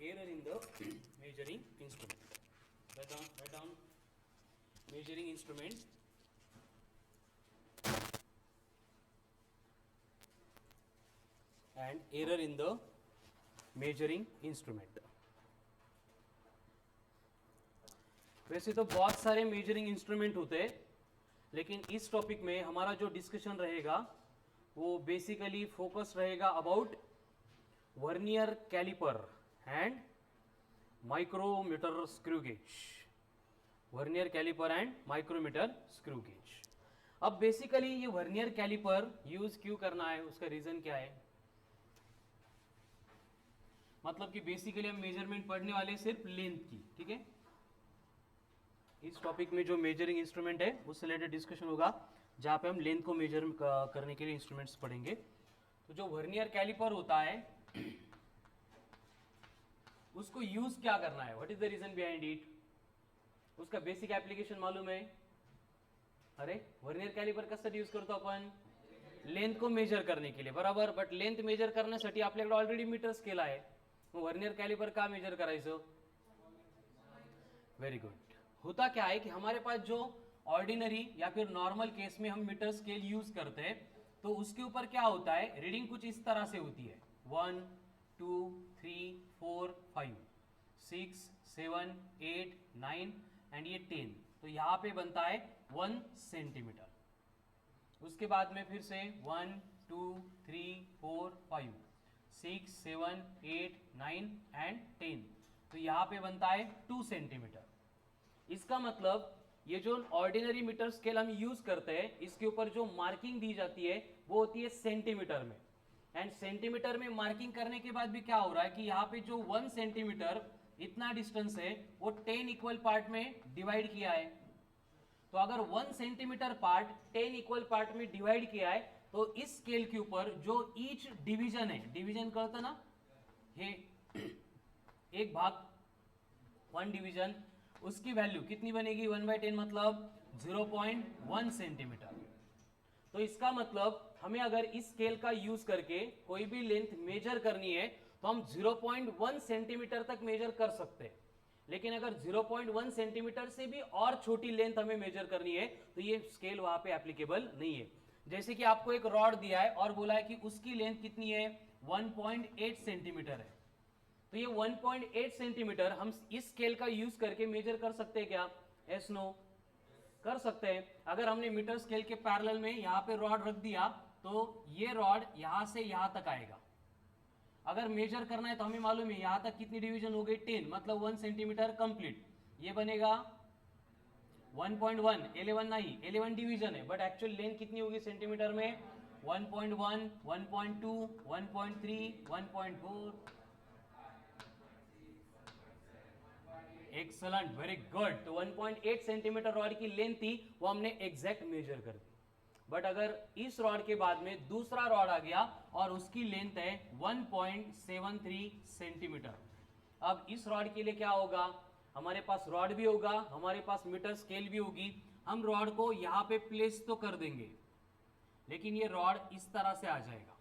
error in the measuring instrument. Write down measuring instrument and error in the measuring instrument. वैसे तो बहुत सारे measuring instrument होते हैं, लेकिन इस टॉपिक में हमारा जो डिस्कशन रहेगा वो बेसिकली फोकस रहेगा about vernier caliper and micrometer screw gauge. Vernier caliper and micrometer screw gauge. अब बेसिकली ये वर्नियर कैलिपर यूज क्यों करना है, उसका रीजन क्या है? मतलब कि बेसिकली हम मेजरमेंट पढ़ने वाले सिर्फ लेंथ की. ठीक है, इस टॉपिक में जो मेजरिंग इंस्ट्रूमेंट है उससे रिलेटेड डिस्कशन होगा, जहां पे हम लेंथ को मेजर करने के लिए इंस्ट्रूमेंट्स पढ़ेंगे. तो जो वर्नियर कैलिपर होता है उसको यूज क्या करना है, what is the reason behind it, उसका बेसिक एप्लीकेशन मालूम है? अरे वर्नियर कैलिपर कशासाठी यूज करतो आपण? लेंथ को मेजर करने के लिए, बराबर. बट लेंथ मेजर करण्यासाठी आपल्याकडे ऑलरेडी मीटर स्केल आहे, मग वर्नियर कैलिपर का मेजर करायचं? Very good. होता क्या है कि हमारे पास जो ऑर्डिनरी या फिर नॉर्मल केस में हम मीटर स्केल यूज करते हैं, तो उसके ऊपर क्या होता है, रीडिंग कुछ इस तरह से होती है 1 2 3 4 5 6 7 8 9 एंड ये 10. तो यहां पे बनता है 1 सेंटीमीटर. उसके बाद में फिर से 1 2 3 4 5 6 7 8 9 एंड 10. तो यहां पे बनता है 2 सेंटीमीटर. इसका मतलब ये जो ऑर्डिनरी मीटर स्केल हम यूज करते हैं, इसके ऊपर जो मार्किंग दी जाती है वो होती है सेंटीमीटर में. एंड सेंटीमीटर में मार्किंग करने के बाद भी क्या हो रहा है कि यहाँ पे जो 1 सेंटीमीटर इतना डिस्टेंस है वो 10 इक्वल पार्ट में डिवाइड किया है. तो अगर 1 सेंटीमीटर पार्ट 10 इक्वल पार्ट में डिवाइड किया है, तो इस स्केल के ऊपर जो ईच डिवीजन है, डिवीजन करता ना, ये एक भाग 1 डिवीजन, उसकी वैल्यू कितनी बनेगी? 1/10 मतलब 0.1 सेंटीमीटर. तो इसका मतलब हमें अगर इस स्केल का यूज करके कोई भी लेंथ मेजर करनी है तो हम 0.1 सेंटीमीटर तक मेजर कर सकते हैं. लेकिन अगर 0.1 सेंटीमीटर से भी और छोटी लेंथ हमें मेजर करनी है तो ये स्केल वहां पे एप्लीकेबल नहीं है. जैसे कि आपको एक रॉड दिया है और बोला है कि उसकी लेंथ कितनी है? 1.8 सेंटीमीटर है. तो ये 1.8 सेंटीमीटर हम इस स्केल का यूज करके मेजर कर सकते हैं क्या? यस नो, कर सकते हैं. अगर हमने मीटर स्केल के पैरेलल में यहां पे रॉड रख दिया तो ये रॉड यहां से यहां तक आएगा. अगर मेजर करना है तो हमें मालूम है यहां तक कितनी डिवीजन हो गई? 10, मतलब 1 सेंटीमीटर कंप्लीट. ये बनेगा 1.1, 11 नहीं, 11 डिवीजन है, बट एक्चुअल लेंथ कितनी होगी सेंटीमीटर में? 1.1, 1.2, 1.3, 1.4. Excellent, very good. तो 1.8 सेंटीमीटर रॉड की लेंथ थी, वो हमने एग्जैक्ट मेजर कर दी. बट अगर इस रॉड के बाद में दूसरा रॉड आ गया और उसकी लेंथ है 1.73 सेंटीमीटर. अब इस रॉड के लिए क्या होगा? हमारे पास रॉड भी होगा, हमारे पास मीटर स्केल भी होगी. हम रॉड को यहां पे प्लेस तो कर देंगे, लेकिन ये रॉड इस तरह से आ जाएगा.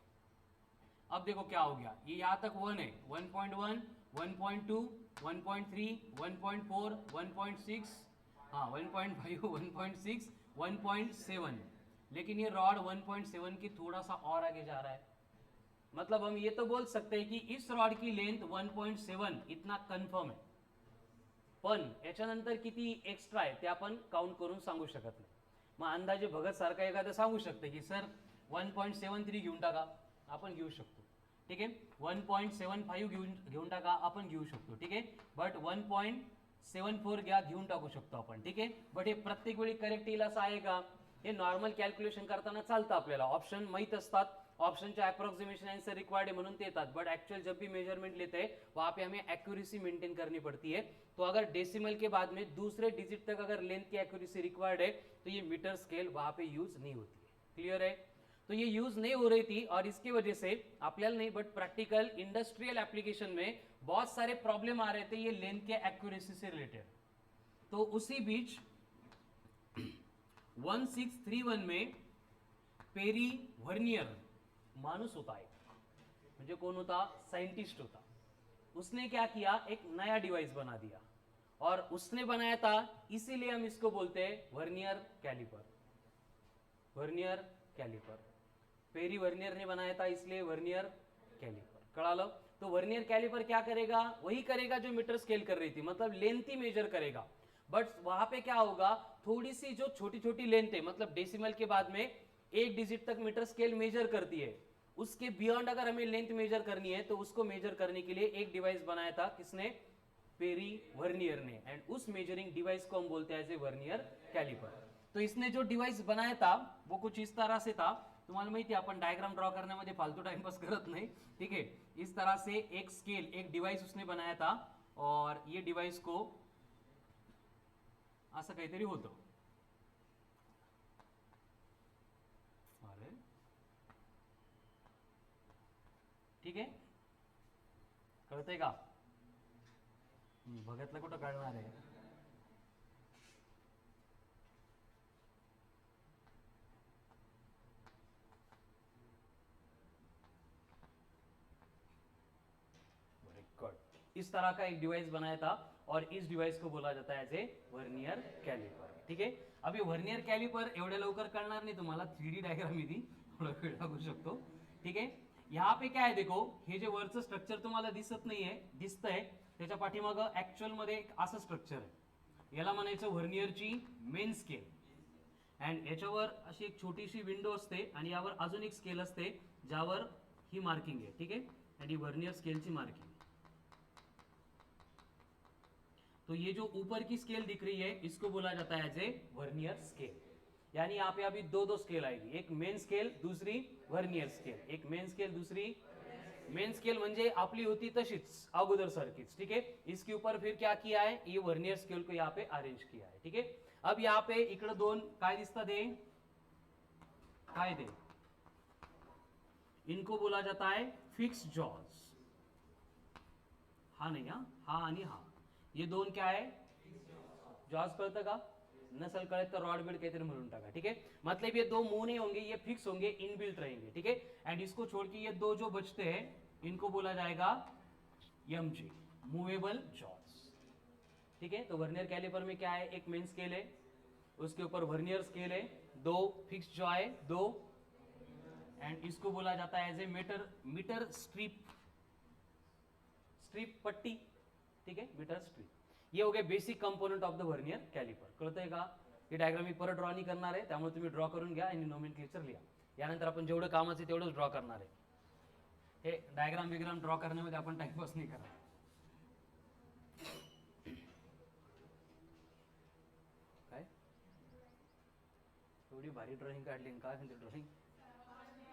अब देखो क्या हो गया, ये यहां तक 1 है, 1.1, 1.2, 1.3, 1.4, 1.6, हाँ 1.5, 1.6, 1.7. लेकिन ये रॉड 1.7 की थोड़ा सा और आगे जा रहा है. मतलब हम ये तो बोल सकते हैं कि इस रॉड की लेंथ 1.7 इतना कन्फर्म है, पण याच्यानंतर किती एक्स्ट्रा आहे ते आपण काउंट करून सांगू शकत नाही. मग अंदाजे भगत सारखा एखादा सांगू शकते की सर 1.73 घेऊन टाका, आपण घेऊ शकतो. ठीक आहे, 1.75 घेऊन टाका, आपण घेऊ शकतो. ठीक आहे, बट 1.74 घेऊन टाकू शकतो आपण. ठीक आहे, बट हे प्रत्येक वेळी करेक्ट येईल असं आहे का? हे नॉर्मल कॅल्क्युलेशन करताना चालतं, आपल्याला ऑप्शन माहित असतात, ऑप्शनच्या अप्रोक्सीमेशन आंसर रिक्वायर्ड है म्हणून देतात. बट एक्चुअल जब भी मेजरमेंट लेते हैं वहां पे हमें एक्यूरेसी मेंटेन करनी पड़ती है. तो अगर डेसिमल के बाद में दूसरे डिजिट तक अगर लेंथ की एक्यूरेसी रिक्वायर्ड है तो ये मीटर स्केल वहां पे यूज नहीं होती है. क्लियर है? तो ये यूज नहीं हो रही थी और इसकी वजह से आपल्याला नहीं बट प्रैक्टिकल इंडस्ट्रियल एप्लीकेशन में बहुत सारे प्रॉब्लम आ रहे थे ये लेंथ के एक्यूरेसी से रिलेटेड. तो उसी बीच 1631 में पेरी वर्नियर माणूस होता है, म्हणजे कोण होता? सायंटिस्ट होता. उसने क्या किया, एक नया डिवाइस बना दिया, और उसने बनाया था इसीलिए हम इसको बोलते हैं vernier caliper. Vernier caliper Pierre Vernier ने बनाया था, इसलिए वर्नियर कैलिपर। कळालं? तो वर्नियर कैलिपर क्या करेगा, वही करेगा जो मीटर स्केल कर रही थी, मतलब लेंथ ही मेजर करेगा, बट वहां पे क्या होगा, थोड़ी सी जो छोटी छोटी लेंथ है, मतलब डेसिमल के बाद में एक डिजिट तक मीटर स्केल मेजर करती है, उसके बियॉन्ड अगर हमें लेंथ मेजर करनी है तो उसको मेजर करने के लिए एक डिवाइस बनाया था, किसने, पेरी वर्नियर ने, एंड उस मेजरिंग डिवाइस को हम बोलते हैं एज ए वर्नियर कैलिपर। तो इसने जो डिवाइस बनाया था वो कुछ इस तरह से था, तुम्हाला माहिती आहे आपण डायग्राम ड्रॉ करण्यामध्ये फालतू टाइमपास करत नाही, ठीक है। इस तरह से एक स्केल, एक डिवाइस उसने बनाया था, और ये डिवाइस को असं काहीतरी होतं, अरे ठीक आहे, कळतंय का? बघितलं कुठं कळणार आहे? इस तरह का एक डिवाइस बनाया था, और इस डिवाइस को बोला जाता है एज ए वर्नियर कैलिपर, ठीक है। अब ये वर्नियर कैलिपर एवढ्या लवकर कळणार नाही तुम्हाला, 3D डायग्राम दी थोडा वेळ लागू शकतो, ठीक आहे। यहाँ पे क्या है, देखो हे जे वरचं स्ट्रक्चर तुम्हाला दिसत नाहीये, दिसतंय त्याच्या पाठीमागं ऍक्च्युअल मध्ये एक असं स्ट्रक्चर आहे, याला म्हणायचं व्हर्नियरची मेन स्केल, अँड याच्यावर अशी एक छोटीशी विंडो असते, आणि यावर अजून एक स्केल असते ज्यावर ही मार्किंग आहे, ठीक आहे, आणि ही व्हर्नियर स्केलची मार्किंग। तो ये जो ऊपर की स्केल दिख रही है इसको बोला जाता है एज ए वर्नियर स्केल, यानी यहाँ पे अभी दो स्केल आएगी, एक मेन स्केल, दूसरी वर्नियर स्केल, एक मेन स्केल, दूसरी मेन स्केल म्हणजे आपली होती तशीच अगोदर सारखीच, ठीक है। इसके ऊपर फिर क्या किया है, ये वर्नियर स्केल को यहाँ पे अरेंज किया है, ठीक है। अब यहाँ पे इकडे दोन काय दिसतात, काय दे, इनको बोला जाता है फिक्स जॉज, हा नहीं, हा आणि हा, ये दोन क्या है, जॉज कळतं का, नसल कळत तर रॉड बिल्ड काहीतरी म्हणून टाका, ठीक है। मतलब ये दो मुंह नहीं होंगे, ये फिक्स होंगे, इनबिल्ट रहेंगे, ठीक है। एंड इसको छोड़ के ये दो जो बचते हैं इनको बोला जाएगा एमजी, मूवेबल जॉज, ठीक है। तो वर्नियर कैलिपर में क्या है, एक मेन स्केल है, उसके ऊपर वर्नियर स्केल है, दो फिक्स जॉ है, दो, एंड इसको बोला जाता है एज ए मीटर स्ट्रिप पट्टी, ठीक है, मीटर स्ट्रिप। ये हो गए basic component of the vernier caliper, कळतंय का? हे डायग्राम मी परत ड्रॉ नाही करणार आहे, त्यामुळे तुम्ही ड्रॉ करून घ्या आणि नोमेनक्लेचर लिहा, यानंतर आपण जेवढं कामाचं आहे तेवढंच ड्रॉ करणार आहे, हे डायग्राम बिग्राम ड्रॉ करण्यामध्ये आपण टाइमपास नाही करणार। काय एवढी भारी ड्रॉइंग काढली, काय म्हणते ड्रॉइंग,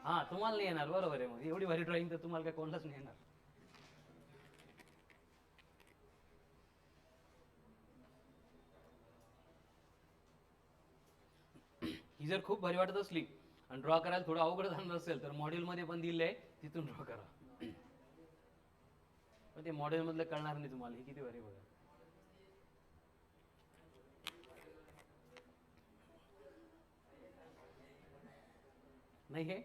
हा तुम्हाला नाही येणार, बरोबर आहे, मग एवढी भारी ड्रॉइंग तर तुम्हाला काय कोणालाच नाही येणार। ही जर खूप भारी वाटत असली आणि ड्रॉ करायला थोडं अवघड जाणार असेल तर मॉड्यूलमध्ये पण दिले आहे, तिथून ड्रॉ करा, पण ते मॉडेल मधलं कळणार नाही तुम्हाला, हे किती भारी बघा। नाही हे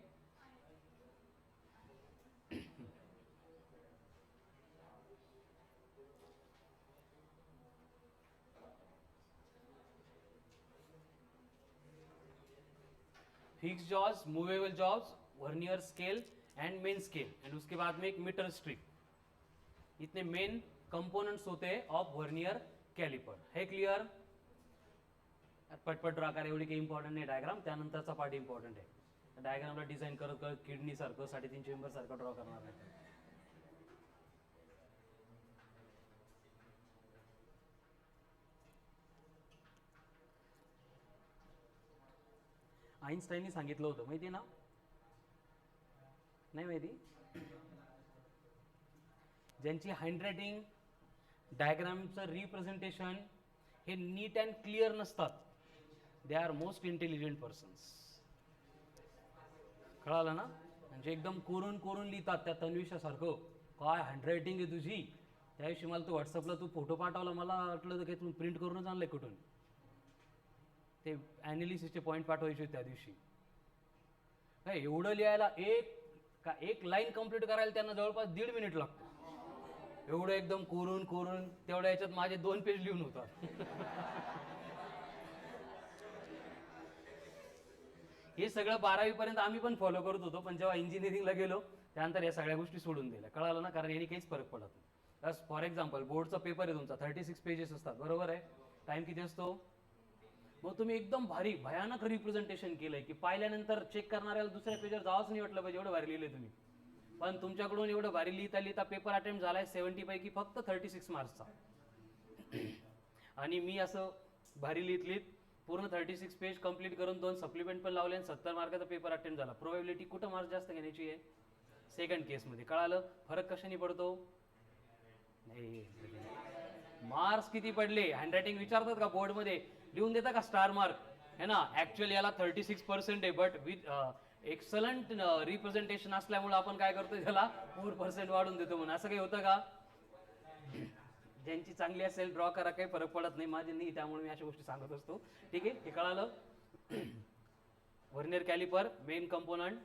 fix jaws, movable jaws, vernier scale end main scale, end उसके बाद में एक मीटर स्ट्रिप, इतने मेन कंपोनेंट्स होते हैं ऑफ वर्नियर कैलिपर, है क्लियर? पटपट ड्रॉ करा, एवढी काही इंपॉर्टंट नाही डायग्राम, त्यानंतरचा पार्ट इंपॉर्टंट आहे। डायग्रामला डिझाईन करत करत किडनी सारखं 3.5 चेंबर सारखं ड्रॉ करणार आहे। आइन्स्टाईननी सांगितलं होतं, माहिती ना? नाही माहिती? ज्यांची हँडरायटिंग, डायग्रामचं रिप्रेझेंटेशन हे नीट अँड क्लिअर नसतात, they are most intelligent persons, कळालं ना? म्हणजे एकदम कोरून कोरून लिहितात, त्या तन्वीशासारखं, काय हँडरायटिंग आहे तुझी, त्या दिवशी मला तू व्हॉट्सअपला तू फोटो पाठवला, मला वाटलं की तू प्रिंट करूनच आणलंय कुठून, ते ॲनालिसिसचे पॉईंट पाठवायचे त्या दिवशी, काय एवढं लिहायला, एक लाईन कंप्लीट करायला त्यांना जवळपास 1.5 मिनिट लागतो, एवढं एकदम कोरून कोरून तेवढ्या याच्यात माझे 2 पेज लिहून होतात. हे सगळं 12वी पर्यंत आम्ही पण फॉलो करत होतो, पण जेव्हा इंजिनिअरिंगला गेलो त्यानंतर या सगळ्या गोष्टी सोडून दिल्या. कळालं ना, कारण याने काहीच फरक पडत नाही. फॉर एक्झाम्पल बोर्डचा पेपर आहे तुमचा, 36 पेजेस असतात, बरोबर आहे. टाइम किती असतो? मग तुम्ही एकदम भारी भयानक रिप्रेझेंटेशन केलंय की पाहिल्यानंतर चेक करणाऱ्याला दुसऱ्या पेजवर जावंच नाही वाटलं पाहिजे, एवढं भारी लिहिलंय तुम्ही. पण तुमच्याकडून एवढं भारी लिहिता लिहिता पेपर अटेम्प्ट झालाय 70 पैकी फक्त 36 मार्क्सचा. आणि मी असं भारी लिहित पूर्ण 36 पेज कंप्लीट करून 2 सप्लिमेंट पण लावले आणि 70 मार्काचा पेपर अटेम्प्ट झाला. प्रोबॅबिलिटी कुठं मार्क्स जास्त घेण्याची आहे? सेकंड केसमध्ये. कळालं फरक कशाने पडतो? नाही, मार्क्स किती पडले हँडरायटिंग विचारतात का बोर्डमध्ये? लिहून देता का स्टार मार्क? है ना. ऍक्च्युअली याला 36% आहे, बट विथ एक्सलंट रिप्रेझेंटेशन असल्यामुळे आपण काय करतो, त्याला 4% वाढून देतो म्हणून. असं काही होतं का? ज्यांची चांगली असेल ड्रॉ करा, काही फरक पडत नाही, माझी नाही, त्यामुळे मी अशा गोष्टी सांगत असतो. ठीक आहे, हे कळालं. Vernier calliper main component.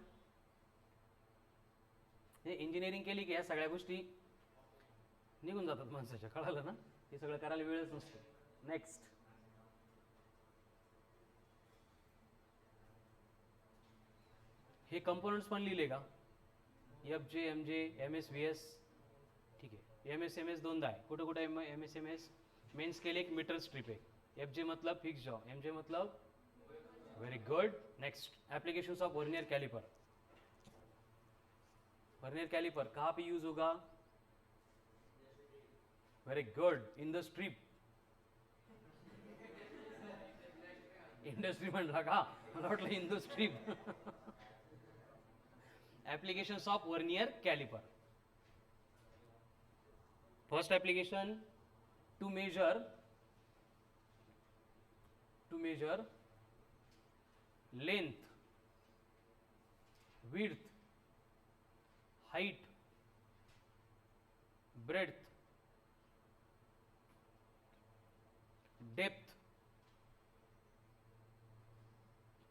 हे इंजिनिअरिंग केली की या सगळ्या गोष्टी निघून जातात माणसाच्या. कळालं ना, हे सगळं करायला वेळच नसतो. नेक्स्ट, हे कंपोनंट्स पण लिहिले का? FJ, MJ, MS, VS. ठीक आहे. MS दोनदा आहे. कुठं कुठं MS मेन स्केल एक मीटर स्ट्रिप आहे. FJ मतलब फिक्स जॉ, MJ मतलब very good. Next, applications of vernier caliper. Vernier caliper कहाँ पे यूज होगा? Very good, in the strip. Industry म्हणला का? मला वाटलं in the strip. Applications of vernier caliper. First application, to measure length, width, height, breadth, depth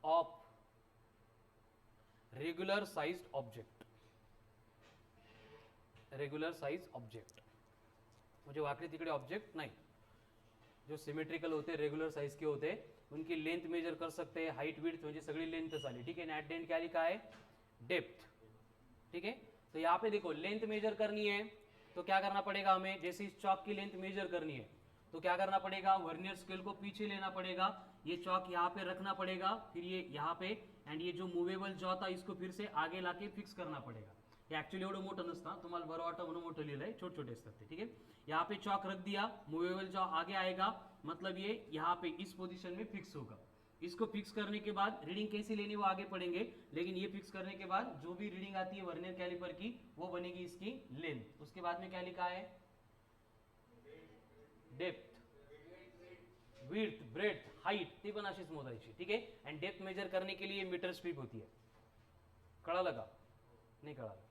of regular sized object. Regular size object मुझे Wakde तिकड़े object नहीं, जो symmetrical होते हैं, regular size के होते हैं, उनकी लेंथ मेजर कर सकते हैं, हाइट विड्थ म्हणजे सगळी लेंथ आली. ठीक है. एट द एंड क्या लिखा है? डेप्थ. ठीक है. तो यहाँ पे देखो लेंथ मेजर करनी है तो क्या करना पड़ेगा हमें? जैसे इस चौक की लेंथ मेजर करनी है तो क्या करना पड़ेगा? वर्नियर स्केल को पीछे लेना पड़ेगा, ये चौक यहाँ पे रखना पड़ेगा, फिर ये यहाँ पे, एंड ये जो मूवेबल जॉ था इसको फिर से आगे लाके फिक्स करना पड़ेगा. हे ऍक्च्युअली एवढं मोठं नसतं, तुम्हाला बरं वाटतं म्हणून मोठं लिहिलंय, छोटे छोटे असतात ते. ठीक है. यहाँ पे चौक रख दिया, मूवेबल जॉ आगे आएगा, मतलब ये यहाँ पे इस पोजीशन में फिक्स होगा. इसको फिक्स करने के बाद रीडिंग कैसी लेनी वो आगे पढ़ेंगे, लेकिन ये फिक्स करने के बाद जो भी रीडिंग आती है वर्नियर कैलिपर की वो बनेगी इसकी लेंथ. उसके बाद में क्या लिखा है? डेप्थ, विड्थ, ब्रेड्थ, हाइट, ती पण अशीच मोजायची. ठीक है. एंड डेप्थ मेजर करने के लिए मीटर स्ट्रिप होती है. कळालं का? नहीं कळालं?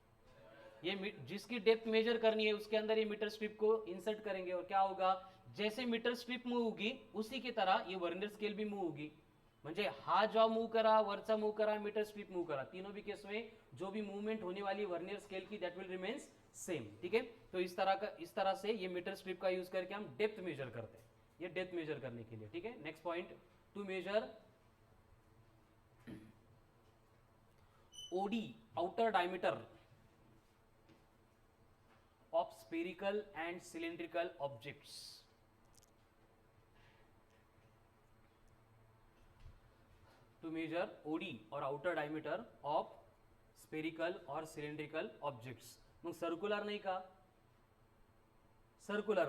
ये जिसकी डेप्थ मेजर करनी है उसके अंदर ये मीटर स्ट्रिप को इंसर्ट करेंगे और क्या होगा? जैसे मीटर स्ट्रिप मूव होगी उसी की तरह ये वर्नियर स्केल भी मूव होगी. म्हणजे हा जॉ मूव करा, वरचा मूव करा, मीटर स्ट्रिप मूव करा, तीनों भी केस में जो भी मूवमेंट होने वाली वर्नियर स्केल की दैट विल रिमेन्स सेम. ठीक है. तो इस तरह से ये मीटर स्ट्रिप का यूज करके हम डेप्थ मेजर करते हैं, ये डेप्थ मेजर करने के लिए. ठीक है. Next point, to measure OD, outer diameter of spherical and cylindrical objects. To measure OD और आउटर डायमीटर ऑफ स्फेरिकल और सिलेंड्रिकल ऑब्जेक्ट्स. मग सर्क्युलर नाही का? सर्क्युलर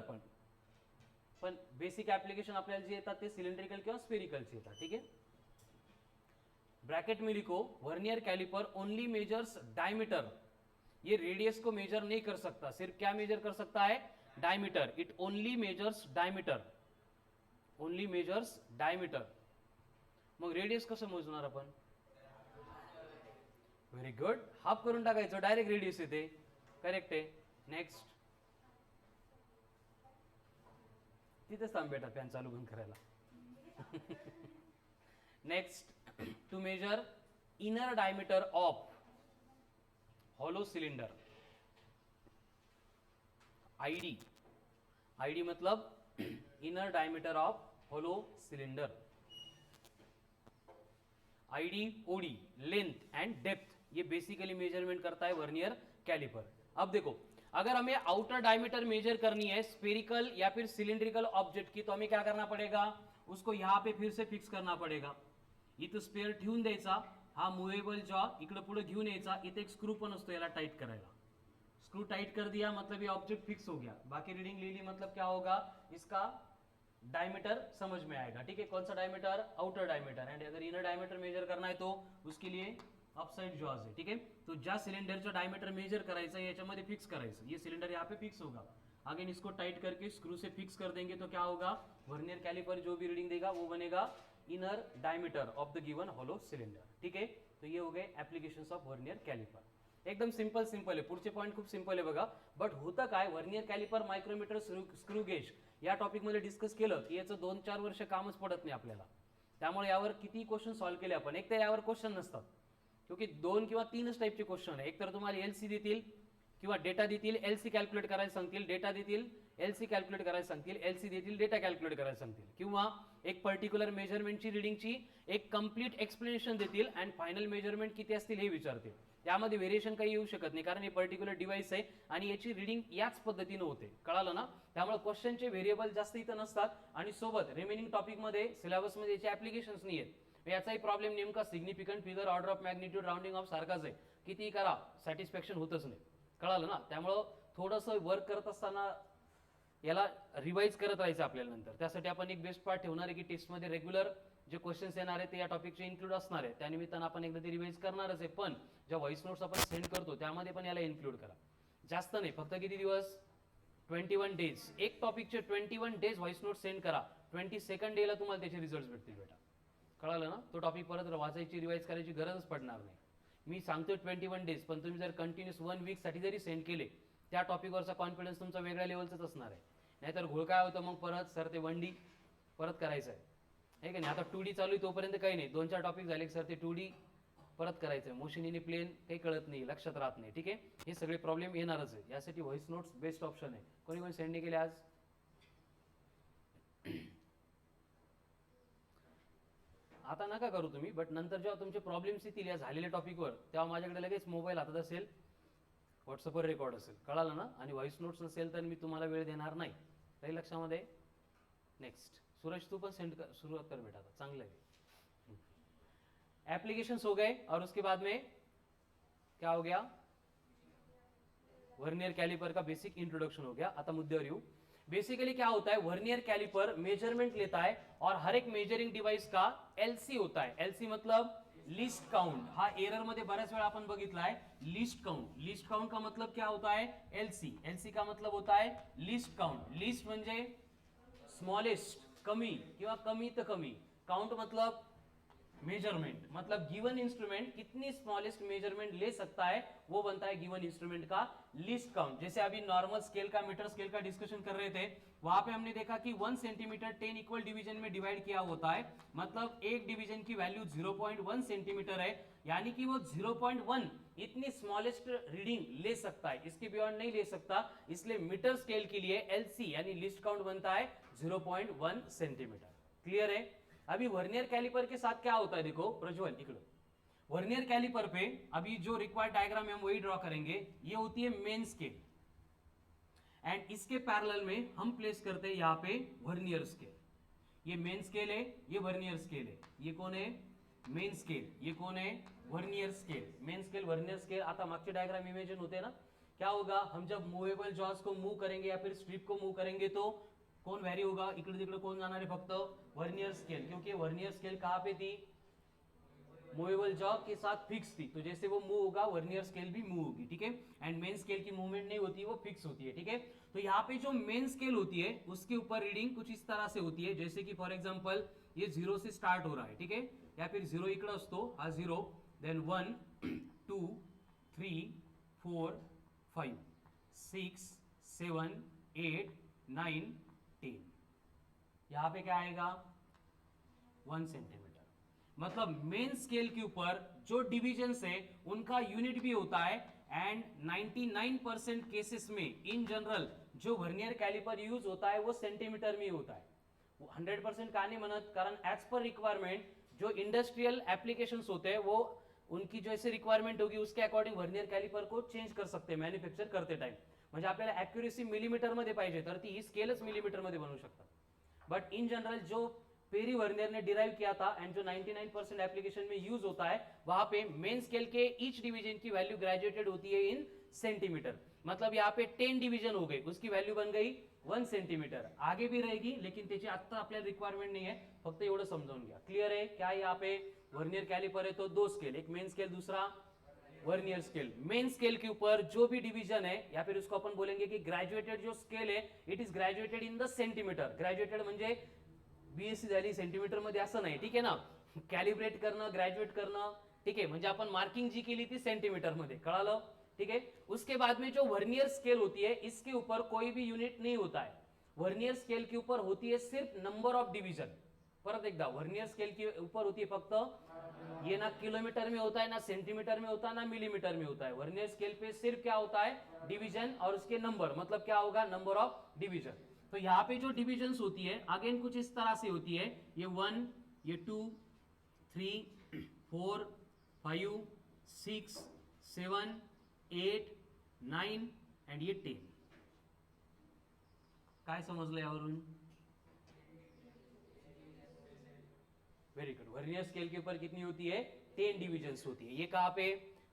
पण बेसिक ऍप्लिकेशन आपल्याला जे येतात ते सिलेंड्रिकल किंवा स्फेरिकलचे येतात. ठीक है. ब्रैकेट में लिखो, vernier caliper only measures diameter. ये रेडियस को मेजर नहीं कर सकता, सिर्फ क्या मेजर कर सकता है? Diameter. It only measures diameter, only measures diameter. मग रेडियस कसं मोजणार आपण? व्हेरी गुड, हाफ करून टाकायचं, डायरेक्ट रेडियस येते. करेक्ट आहे. नेक्स्ट, तिथेच थांब बेटा फॅन चालू बंद करायला. Next, to measure inner diameter of hollow cylinder. ID, ID मतलब inner diameter of hollow cylinder, ID, OD, length end depth, ये बेसिकली मेजरमेंट करता है वर्नियर कैलिपर। अब देखो, अगर हमें आउटर डायमीटर मेजर करनी है स्फेरिकल या फिर सिलिंड्रिकल ऑब्जेक्ट की, तो हमें क्या करना पड़ेगा, उसको यहाँ पे फिर से फिक्स करना पड़ेगा। इथं स्पेअर ठेवून द्यायचा, हा मुव्हेबल जॉ इकडे पुढे घेऊन यायचा, इथे एक स्क्रू पण असतो याला टाइट करायला, स्क्रू टाइट कर दिया मतलब ये ऑब्जेक्ट फिक्स हो गया। बाकी रीडिंग ले ली मतलब क्या होगा, इसका डायमीटर समझ में आएगा, ठीक है। कौन सा डायमीटर, आउटर डायमीटर, एंड अगर इनर डायमीटर मेजर करना है तो उसके लिए अपसाइड जॉज आहे, ठीक आहे। तो ज्या सिलेंडरचं डायमीटर मेजर करायचं याच्यामध्ये फिक्स करायचं, ये सिलेंडर यहाँ पे फिक्स होगा, अगेन इसको टाइट करके स्क्रू से फिक्स कर देंगे तो क्या होगा, वर्नियर कैलिपर जो भी रीडिंग देगा वो बनेगा inner diameter of the given hollow cylinder, ठीक है। तो ये हो गए एप्लीकेशंस ऑफ वर्नियर कैलिपर, एकदम सिंपल सिंपल आहे, पुढचे पॉईंट खूप सिंपल आहे बघा। बट होतं काय, vernier caliper, micrometer, screw gauge या टॉपिक मध्ये डिस्कस केलं की याचं 2-4 वर्ष कामच पडत नाही आपल्याला, त्यामुळे यावर किती क्वेश्चन सॉल्व्ह केले आपण, एक तर यावर क्वेश्चन नसतात, क्योंकि 2 किंवा 3च टाइपचे क्वेश्चन आहे, एक तर तुम्हाला एलसी देतील किंवा डेटा देतील, एलसी कॅल्क्युलेट करायला सांगतील, डेटा देतील, एलसी कॅल्क्युलेट करायला सांगतील, एलसी देतील, डेटा कॅल्क्युलेट करायला सांगतील, किंवा एक पर्टिक्युलर मेजरमेंटची रीडिंगची एक कंप्लीट एक्सप्लेनेशन देतील अँड फायनल मेजरमेंट किती असतील हे विचारतील। त्यामध्ये व्हेरिएशन काही येऊ शकत नाही, कारण हे पर्टिक्युलर डिव्हाइस आहे आणि याची रीडिंग याच पद्धतीने होते, कळालं ना। त्यामुळे क्वेश्चनचे व्हेरिएबल जास्त इथं नसतात आणि सोबत रिमेनिंग टॉपिकमध्ये सिलेबसमध्ये याचे ऍप्लिकेशन्स नाही आहेत। याचाही प्रॉब्लेम नेमका significant figure, order of magnitude, rounding off सारखाच आहे, कितीही करा सॅटिस्फॅक्शन होतच नाही, कळालं ना। त्यामुळं थोडंसं वर्क करत असताना याला रिवाइज करत राहायचं आपल्याला नंतर, त्यासाठी आपण एक बेस्ट पार्ट ठेवणार आहे की टेस्टमध्ये रेग्युलर जे क्वेश्चन्स येणार आहे ते या टॉपिकचे इन्क्लूड असणार आहे, त्यानिमित्तानं आपण एकदा ते रिवाइज करणारच आहे, पण ज्या व्हॉइस नोट्स आपण सेंड करतो त्यामध्ये पण याला इन्क्लूड करा, जास्त नाही, फक्त किती दिवस, 21 डेज, एक टॉपिकचे 21 डेज व्हॉइस नोट सेंड करा, 22nd डेला तुम्हाला त्याचे रिझल्ट भेटतील बेटा, कळालं ना। तो टॉपिक परत वाचायची, रिवाइज करायची गरजच पडणार नाही, मी सांगतोय 21 डेज, पण तुम्ही जर कंटिन्यूस 1 वीकसाठी जरी सेंड केले, त्या टॉपिकवरचा कॉन्फिडन्स तुमचा वेगळ्या लेवलचाच असणार आहे, नाहीतर घोळ काय होतं मग परत सर ते 1D परत करायचं आहे का नाही। आता 2D चालू आहे तोपर्यंत काही नाही, 2-4 टॉपिक झाले सर ते 2D परत करायचं आहे, मोशन इन प्लेन काही कळत नाही, लक्षात राहत नाही, ठीक आहे। हे सगळे प्रॉब्लेम येणारच आहे, यासाठी व्हॉइस नोट्स बेस्ट ऑप्शन आहे। कोणी कोणी सेंड केले आज, आता नका करू तुम्ही, बट नंतर जेव्हा तुमचे प्रॉब्लेम्स येतील या झालेल्या टॉपिकवर, तेव्हा माझ्याकडे लगेच मोबाईल हातात असेल, व्हॉट्सअपवर रेकॉर्ड असेल, कळालं ना। आणि व्हॉइस नोट्स नसेल तर मी तुम्हाला वेळ देणार नाही, काही लक्षामध्ये। नेक्स्ट सूरज तू पण सेंड कर, सुरुवात कर बेटा, चांगलं है। एप्लीकेशंस हो गए और उसके बाद में क्या हो गया, वर्नियर कैलिपर का बेसिक इंट्रोडक्शन हो गया। आता मुद्द्यावर येऊ। बेसिकली क्या होता है, वर्नियर कैलिपर मेजरमेंट लेता है और हर एक मेजरिंग डिवाइस का एलसी होता है, एलसी मतलब लिस्ट काउंट, हा एरर मध्ये बऱ्याच वेळा आपण बघितला है, लिस्ट काउंट, लिस्ट काउंट का मतलब क्या होता है, एलसी, एलसी का मतलब होता है लिस्ट काउंट, लिस्ट म्हणजे स्मॉलेस्ट कमी किंवा कमीत कमी, काउंट मतलब मेजरमेंट, मतलब गिवन इंस्ट्रूमेंट कितनी स्मॉलेस्ट मेजरमेंट ले सकता है वो बनता है गिवन इंस्ट्रूमेंट का लिस्ट काउंट। जैसे अभी नॉर्मल स्केल का, मीटर स्केल का डिस्कशन कर रहे थे, वहां पे हमने देखा कि 1 सेंटीमीटर 10 इक्वल डिवीजन में डिवाइड किया होता है, मतलब एक डिवीजन की वैल्यू 0.1 सेंटीमीटर है, यानी कि वो 0.1 इतनी स्मॉलेस्ट रीडिंग ले सकता है, इसके बियॉन्ड नहीं ले सकता, इसलिए मीटर स्केल के लिए एलसी यानी लिस्ट काउंट बनता है 0.1 सेंटीमीटर। क्लियर है। अभी वर्नियर कैलिपर के साथ क्या होता है, देखो प्रज्वल इकडे, वर्नियर कैलिपर पे अभी जो रिक्वायर्ड डायग्राम है हम वही ड्रॉ करेंगे, ये होती है मेन स्केल, एंड इसके पैरेलल में हम प्लेस करते हैं यहाँ पे वर्नियर स्केल, ये मेन स्केल है, ये वर्नियर स्केल है, ये कौन है मेन स्केल, ये कौन है vernier scale, main scale vernier scale. आता मागचे डायग्राम इमेजिन होते ना, क्या होगा, हम जब मूवेबल जॉज को मूव करेंगे या फिर स्ट्रिप को मूव करेंगे तो कौन वैरी होगा, इकडे तिकडे कौन जाणार है, फक्त वर्नियर स्केल, क्योंकि वर्नियर स्केल कहाँ पे थी, मूवेबल जॉ के साथ फिक्स थी, तो जैसे वो मूव होगा वर्नियर स्केल भी मूव होगी, ठीक है। एंड मेन स्केल की मूवमेंट नहीं होती, वो फिक्स होती है, ठीक है। तो यहाँ पे जो मेन स्केल होती है उसके ऊपर रीडिंग कुछ इस तरह से होती है, जैसे कि फॉर एग्जांपल ये 0 से स्टार्ट हो रहा है, ठीक है, या फिर 0 इकडे असतो, हा 0, देन 1 2 3 4 5 6 7 8 9 10, यहाँ पे क्या आएगा 1 सेंटीमीटर, मतलब मेन स्केल के ऊपर जो डिविजन्स है उनका यूनिट भी होता है एंड 99% केसेस में इन जनरल जो वर्नियर कैलिपर यूज होता है वो सेंटीमीटर में ही होता है. 100% का नहीं म्हणत, कारण ऍज पर रिक्वायरमेंट जो इंडस्ट्रियल एप्लीकेशंस होते हैं वो उनकी जैसे रिक्वायरमेंट होगी उसके अकॉर्डिंग वर्नियर कॅलिपर को चेंज कर सकते मॅन्युफॅक्चर करते टाइम. म्हणजे आपल्याला ॲक्युरेसी मिलीमीटर मध्ये पाहिजे तर ती ही स्केलच मिलीमीटर मध्ये बनवू शकतात. बट इन जनरल जो पेरी वर्नियर ने डिराइव किया था एंड जो 99% एप्लीकेशन में यूज होता है वहां पे मेन स्केल के ईच डिवीजन की वैल्यू ग्रेजुएटेड होती है इन सेंटीमीटर. मतलब यहाँ पे 10 डिवीजन हो गए, उसकी वैल्यू बन गई 1 सेंटीमीटर. आगे भी रहेगी लेकिन त्याची आता आपल्याला रिक्वायरमेंट नहीं है, फक्त एवढं समजावून घ्या. क्लियर है क्या? यहाँ पे वर्नियर कैलिपर है तो दो स्केल, एक मेन स्केल दूसरा वर्नियर स्केल. मेन स्केल के ऊपर जो भी डिवीजन है या फिर उसको अपन बोलेंगे कि ग्रेजुएटेड जो स्केल है it is graduated in the centimetre. Graduated म्हणजे बीएससी झाली सेंटीमीटर मध्ये असं नाही, ठीक आहे ना. कॅलिब्रेट करणं, ग्रॅज्युएट करणं, ठीक आहे. म्हणजे आपण मार्किंग जी केली ती सेंटीमीटर मध्ये, कळालं? ठीक है. उसके बाद में जो वर्नियर स्केल होती है इसके ऊपर कोई भी यूनिट नहीं होता है. वर्नियर स्केल के ऊपर होती है सिर्फ नंबर ऑफ डिवीजन. परत एकदा, वर्नियर स्केल के ऊपर होती है फक्त, ये ना किलोमीटर में होता है, ना सेंटीमीटर में होता है, ना मिलीमीटर में होता है. वर्नियर स्केल पे सिर्फ क्या होता है? डिवीजन और उसके नंबर. मतलब क्या होगा? Number of division. तो यहाँ पे जो डिविजन्स होती है अगेन कुछ इस तरह से होती है. ये 1, ये 2, 3, 4, 5, 6, 7, 8, 9 एंड ये 10. काय समजलं यावरून? Very good. वर्नियर स्केल के ऊपर कितनी होती है? 10 डिविजन्स होती है. ये कहाँ पे?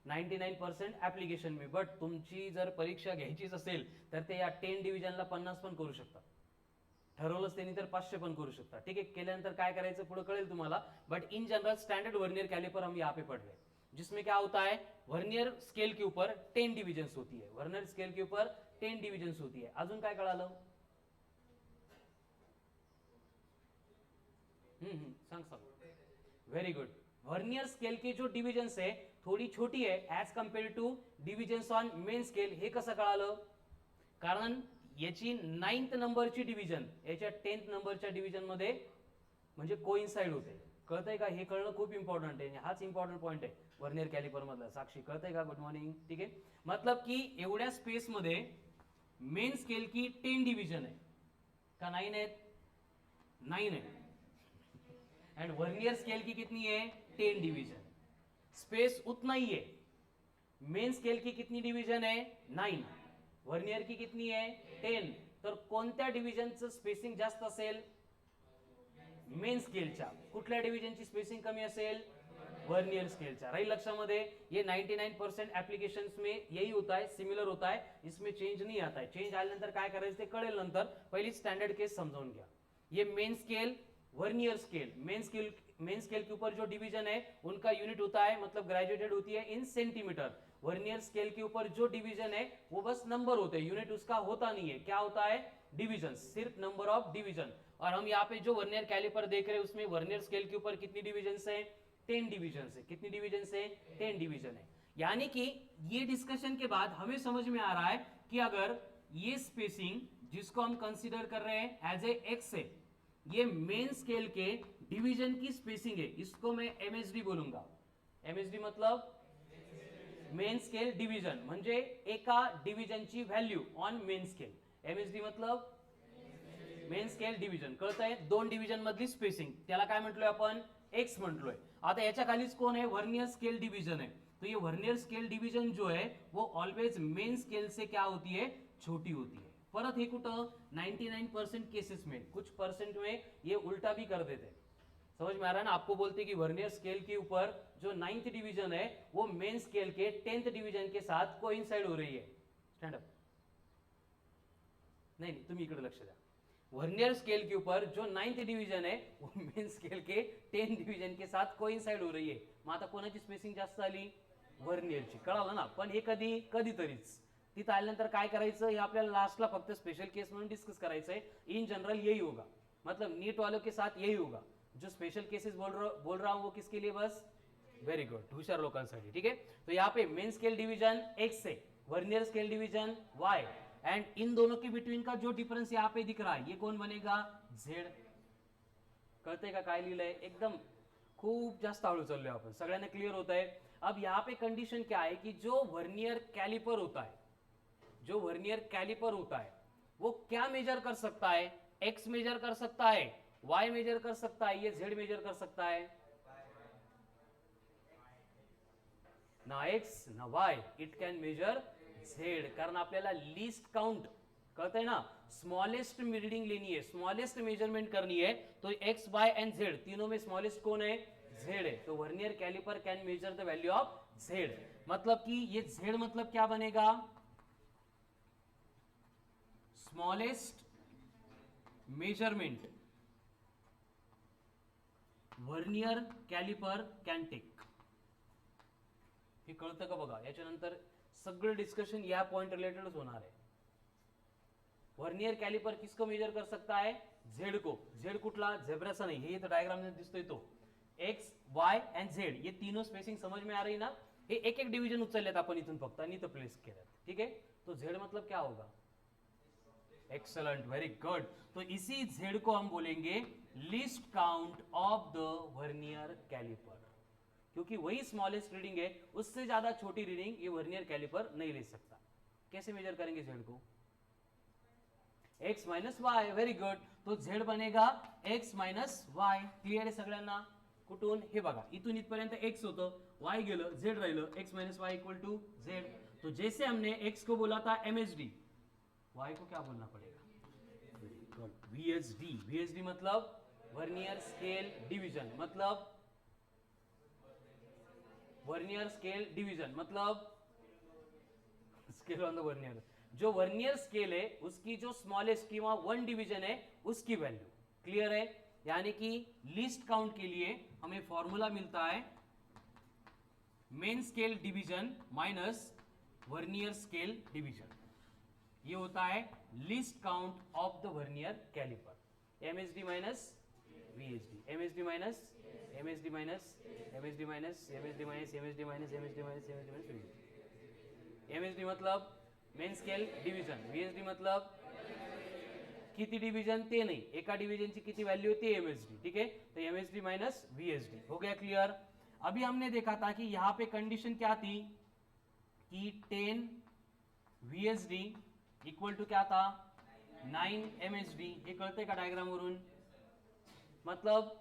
99% ऍप्लिकेशन में. बट तुमची जर परीक्षा घ्यायचीच असेल तर ते या 10 डिव्हिजनला 50 पण करू शकतात. ठरवलंच त्यांनी तर 500 पण करू शकतात. ठीक है. केल्यानंतर काय करायचं पुढे कळेल तुम्हाला. But in general standard vernier caliper हम यहाँ पे पढ़ रहे हैं जिसमें क्या होता है? वर्नियर स्केल के ऊपर 10 डिविजन्स होती है. वर्नियर स्केल के ऊपर 10 डिविजन्स होती है. अजून काय कळालं? सांग सांग. Very good. वर्नियर स्केल के जो डिविजन्स है थोड़ी छोटी है as compare to divisions on main scale. हे कसं कळालं? कारण याची 9th नंबरची डिव्हिजन याच्या 10th नंबरच्या डिव्हिजन मध्ये म्हणजे कोइन्साइड होते. कळतंय का? हे कळणं खूप इंपॉर्टंट आहे. हाच इंपॉर्टंट पॉइंट आहे वर्नियर कॅलिपर मधला. साक्षी कळतंय का? Good morning. ठीक आहे. मतलब की एवढ्या स्पेस मध्ये मेन स्केल की 10 डिव्हिजन आहे का 9 आहेत? 9 है. एंड वर्नियर स्केल की कितनी है? 10 डिवीजन. स्पेस उतना ही है. मेन स्केल की कितनी डिवीजन है? 9. वर्नियर की कितनी है? 10. तर कोणत्या डिव्हिजनचं स्पेसिंग जास्त असेल? मेन स्केलच्या. कुठल्या डिव्हिजनची स्पेसिंग कमी असेल? वर्नियर स्केलच्या. राहील लक्षामध्ये? ये 99% एप्लीकेशंस में यही होता है, सिमिलर होता है, इसमें चेंज नहीं आता है. चेंज आल्यानंतर काय करायचं ते कळेल नंतर. पहिली स्टैंडर्ड केस समझाऊन घ्या. ये main scale, vernier scale. Main scale के ऊपर जो डिवीजन है उनका यूनिट होता है, मतलब ग्रेजुएटेड होती है इन सेंटीमीटर. वर्नियर स्केल के ऊपर जो डिवीजन है वो बस नंबर होते हैं, यूनिट उसका होता नहीं है. क्या होता है? डिवीजन. सिर्फ नंबर ऑफ डिवीजन. और हम यहाँ पे जो वर्नियर कैलिपर देख रहे हैं उसमें वर्नियर स्केल के ऊपर कितनी डिवीजन है? 10 डिवीजन है. कितनी डिवीजन है? 10 डिवीजन है. यानी कि ये डिस्कशन के बाद हमें समझ में आ रहा है कि अगर ये स्पेसिंग जिसको हम कंसिडर कर रहे हैं एज ए एक्स है, ये मेन स्केल के डिवीजन की स्पेसिंग है, इसको मैं एमएसडी बोलूंगा. एमएसडी मतलब मेन स्केल डिवीजन, म्हणजे एका डिव्हिजनची value on main scale. MSD मतलब मेन स्केल डिवीजन. कळतंय? 2 डिव्हिजन मधली स्पेसिंग, त्याला काय म्हटलोय आपण? एक्स म्हटलोय. आता याच्या खालीच कोण आहे? वर्नियर स्केल डिवीजन है. तो ये वर्नियर स्केल डिवीजन जो है वो ऑलवेज मेन स्केल से क्या होती है? छोटी होती है. परत हे कुठं? 99% केसेस में. कुछ परसेंट में ये उल्टा भी कर देते. समझ में आ रहा है ना? आपको बोलते कि वर्नियर स्केल के ऊपर जो 9th डिवीजन है वो मेन स्केल के 10th डिवीजन के साथ कोइंसाइड हो रही है. Stand up. नहीं नहीं, तुम्ही इकडे लक्ष द्या. वर्नियर स्केल के ऊपर जो 9th डिवीजन है वो मेन स्केल के 10th डिवीजन के साथ कोइंसाइड हो रही है. मग आता कोणाची स्पेसिंग जास्त आली? वर्नियरची. कळालं ना? पण हे कधी? कधीतरीच. तिथं आल्यानंतर काय करायचं हे आपल्याला लास्टला फक्त स्पेशल केस म्हणून डिस्कस करायचं है. इन जनरल यही होगा, मतलब नीट वालों के साथ यही होगा. जो स्पेशल केसेस बोल रहा हूं वो किसके लिए? बस वेरी गुड, हुशार लोकांसाठी. ठीक है. तो यहाँ पे मेन स्केल डिवीजन एक्स है, vernier scale division Y, and इन दोनों के बिटवीन का जो डिफरेंस यहाँ पे दिख रहा है ये कौन बनेगा? झेड. कळतंय का काय लिहिलंय? एकदम खूप जास्त हळू चाललोय आपण. सगळ्यांना क्लियर होत आहे? अब यहाँ पे कंडीशन क्या है कि जो वर्नियर कैलिपर होता है, जो वर्नियर कैलिपर होता है वो क्या मेजर कर सकता है? एक्स मेजर कर सकता है, वाई मेजर कर सकता है, ये जेड मेजर कर सकता है? ना एक्स ना Y, it can measure Z, कारण आपल्याला लिस्ट काउंट कळतंय ना, स्मॉलेस्ट रीडिंग लेनी है, स्मॉलेस्ट मेजरमेंट करनी है, तो एक्स वाई एंड जेड तीनों में स्मॉलेस्ट कौन है? जेड है। तो vernier caliper can measure the value of Z, मतलब कि ये जेड मतलब क्या बनेगा? Smallest measurement vernier caliper can take. हे कळतं का बघा, याच्यानंतर सगळं डिस्कशन या पॉइंट रिलेटेडच होणार आहे। वर्नियर कैलिपर किसको मेजर कर सकता है? जेड को। जेड कुठला? झेब्राचा नाही, हे तो डायग्राम में दिसतोय तो एक्स वाई एंड जेड, ये तीनों स्पेसिंग समझ में आ रही ना? हे एक एक डिवीजन उचललेत आपण इथून फक्त आणि इथं प्लेस केलेत, ठीक है? तो जेड मतलब क्या होगा? Excellent, very good. तो इसी जेड को हम बोलेंगे least count of the vernier caliper, क्योंकि वही स्मॉलेस्ट रीडिंग है, उससे ज्यादा छोटी रीडिंग ये वर्नियर कैलिपर नहीं ले सकता। कैसे मेजर करेंगे जेड को? X minus Y, very good. तो झेड बनेगा एक्स माइनस वाय, क्लियर आहे सगळ्यांना? कुठून? हे बघा, इथून इथपर्यंत एक्स होतं, वाय गेलं, झेड राहिलं, X minus Y equal to Z. तो जैसे हमने एक्स को बोला था एमएसडी, वाई को क्या बोलना पड़ेगा? वीएसडी। वीएसडी मतलब वर्नियर स्केल डिवीजन, मतलब वर्नियर स्केल डिवीजन मतलब स्केल ऑन द वर्नियर, जो वर्नियर स्केल है उसकी जो स्मॉलेस्ट की वहां 1 डिवीजन है उसकी वैल्यू, क्लियर है? यानी कि लीस्ट काउंट के लिए हमें फॉर्मूला मिलता है main scale division minus vernier scale division, ये होता है least count of the vernier caliper. MSD minus VSD, MSD minus MSD minus MSD minus MSD minus MSD minus MSD minus MSD minus MSD मतलब main scale division, VSD मतलब किती division ते नाही, एका division ची किती वैल्यू होती MSD, ठीक है? तो एमएसडी माइनस वीएसडी हो गया क्लियर। अभी हमने देखा था कि यहां पे कंडीशन क्या थी कि 10 वीएसडी इक्वल टू क्या था? 9 एमएसडी। हे कळतंय का डायग्राम वरून? मतलब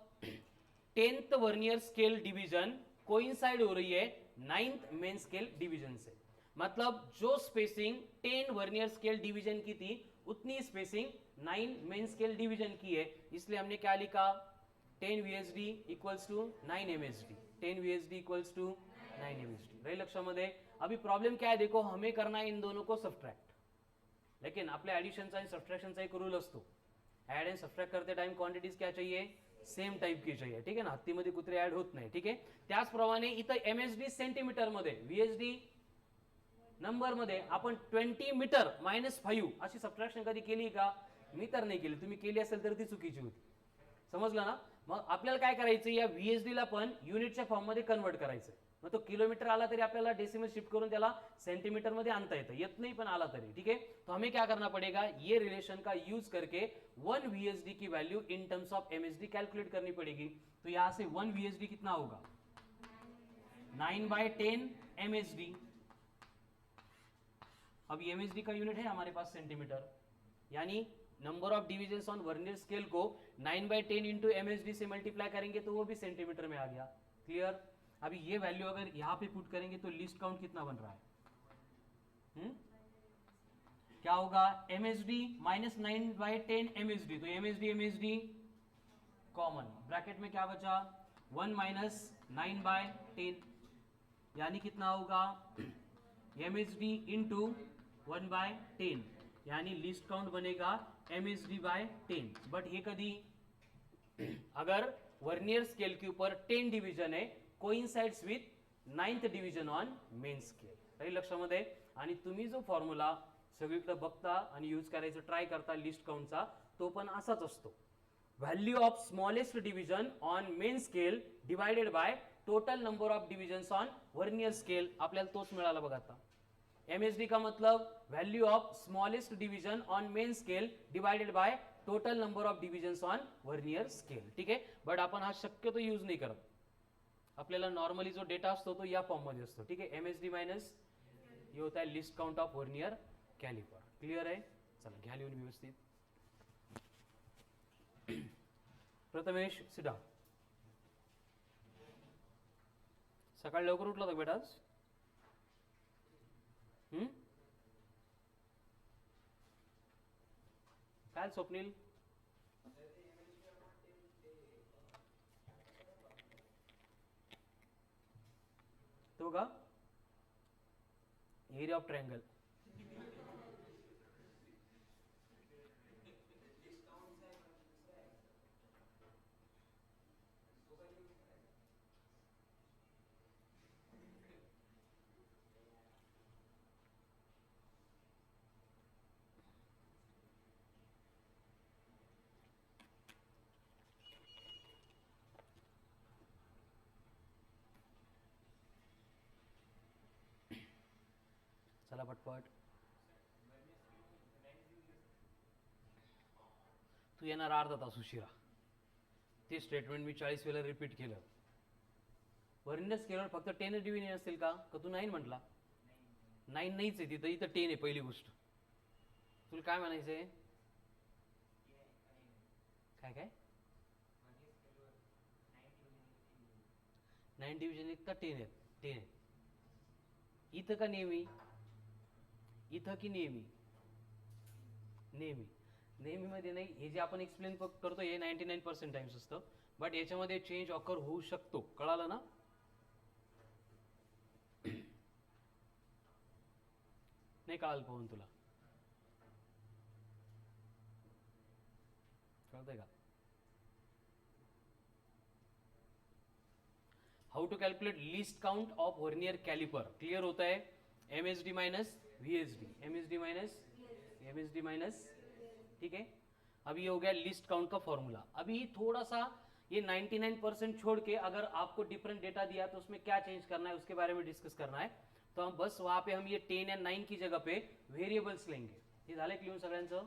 10th vernier scale division coincide हो रही है 9th मेन स्केल डिवीजन से, मतलब जो स्पेसिंग 10 वर्नियर स्केल डिवीजन की थी उतनी स्पेसिंग 9 मेन स्केल डिवीजन की है, इसलिए हमने क्या लिखा? 10 VSD equals to 9 MSD, 10 VSD equals to 9 MSD। रही लक्षामध्ये? अभी प्रॉब्लेम क्या है देखो, हमें करना है इन दोनों को सबट्रैक्ट, लेकिन आपल्या ऍडिशनचा आणि सबट्रॅक्शनचा एक रूल असतो, ऍड एंड सबट्रॅक्ट करते टाइम क्वांटिटीज क्या चाहिए? सेम टाइप की चाहिए, ठीक है ना? हत्तीमध्ये कुत्रे ऍड होत नाही, ठीक आहे? त्याचप्रमाणे इथं एमएसडी सेंटीमीटर मध्ये, वीएसडी नंबर मध्ये आपण 20 मीटर -5 अशी सबट्रॅक्शन कधी केली का? मी तर नाही केली, तुम्ही केली असेल तर ती चुकीची होती, समजलं ना? मग आपल्याला काय करायचं, या वीएसडी ला पण युनिटच्या फॉर्म मध्ये कन्वर्ट करायचं। मग तो किलोमीटर आला तरी आपल्याला डेसिमल शिफ्ट करून त्याला सेंटीमीटर में आणता येतं, येत नाही पण आला तरी, ठीक है? तो हमें क्या करना पड़ेगा, ये रिलेशन का यूज करके 1 VSD की value in terms of MSD calculate करनी पड़ेगी। तो यहां से 1 VSD कितना होगा? 9/10 MSD। अब MSD का यूनिट है हमारे पास सेंटीमीटर, यानी number of divisions on vernier scale को 9/10 इंटू MSD से मल्टीप्लाई करेंगे तो वो भी सेंटीमीटर में आ गया, क्लियर? अभी ये वैल्यू अगर यहां पे पुट करेंगे तो लिस्ट काउंट कितना बन रहा है? क्या होगा? MSD माइनस 9/10 MSD, तो MSD कॉमन, ब्रैकेट में क्या बचा? 1 माइनस 9/10, यानी कितना होगा? MSD इंटू 1/10, यानी लिस्ट काउंट बनेगा MSD/10। बट ये कधी, अगर वर्नियर स्केल के ऊपर 10 डिवीजन है, coincides with 9th division on main scale, राहील लक्षामध्ये? आणि तुम्ही जो फॉर्म्युला सगळीकडे बघता आणि यूज करायचं ट्राय करता लिस्ट काउंटचा, तो पण असाच असतो, value of smallest division on main scale divided by total number of divisions on vernier scale. आपल्याला तोच मिळाला बघा आता। MSD का मतलब value of smallest division on main scale divided by total number of divisions on vernier scale, ठीक है? But आपण हा शक्यतो यूज नहीं करत, आपल्याला नॉर्मली जो डेटा असतो तो या फॉर्म मध्ये असतो. ठीक आहे, एमएसडी मायनस हे होता है list count of vernier calliper. Clear आहे? चला घ्या लिहून व्यवस्थित. प्रथमेश सिडा, सकाळी लवकर उठला होता बेटा आज? काय स्वप्नील? तो का एरिया ऑफ ट्रायंगल. चला पटपट. तू येणार अर्धा तास उशिरा. ते स्टेटमेंट मी 40 वेळा रिपीट केलं. वर्नियर स्केलवर फक्त 10 डिव्हिजन असतील का तू 9 म्हटला? 9 नाहीच आहे तिथं, इथं 10 आहे. पहिली गोष्ट तुला काय म्हणायचंय? काय काय 9 डिव्हिजन आहेत का 10 आहेत? 10 आहेत. इथं का नेहमी? इथं की नेहमी? नेहमी. नेहमीमध्ये नाही. हे जे आपण एक्सप्लेन करतो हे 99% टाइम्स असतं, बट याच्यामध्ये चेंज ऑकर होऊ शकतो. कळालं ना? नाही कळालं पाहून तुला? कळतंय का? How to calculate least count of vernier caliper. Clear होता है? MSD minus VSD, MSD minus MSD minus. ठीक है, अभी ये हो गया लिस्ट काउंट का फॉर्मूला. अभी थोड़ा सा ये 99% छोड़ के अगर आपको डिफरेंट डेटा दिया तो उसमें क्या चेंज करना है उसके बारे में डिस्कस करना है. तो हम बस वहां पे हम ये 10 या 9 की जगह पे वेरिएबल्स लेंगे. हे झालंय क्लियर सगळ्यांचं?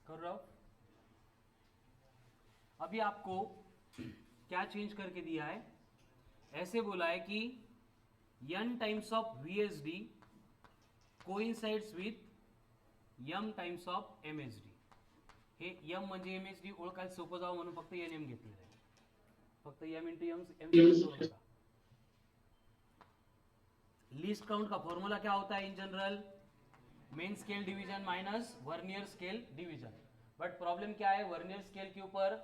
कर रहा हूं. अभी आपको क्या चेंज करके दिया है? ऐसे बोला है कि n times of VSD coincides with m times of MSD. हे m म्हणजे MSD ओळखायला सोपं जावं म्हणून फक्त nm घेतलेलं आहे. फक्त m into m. List count का फॉर्मूला क्या होता है in general? Main scale division minus vernier scale division. But problem क्या है? वर्नियर स्केल के ऊपर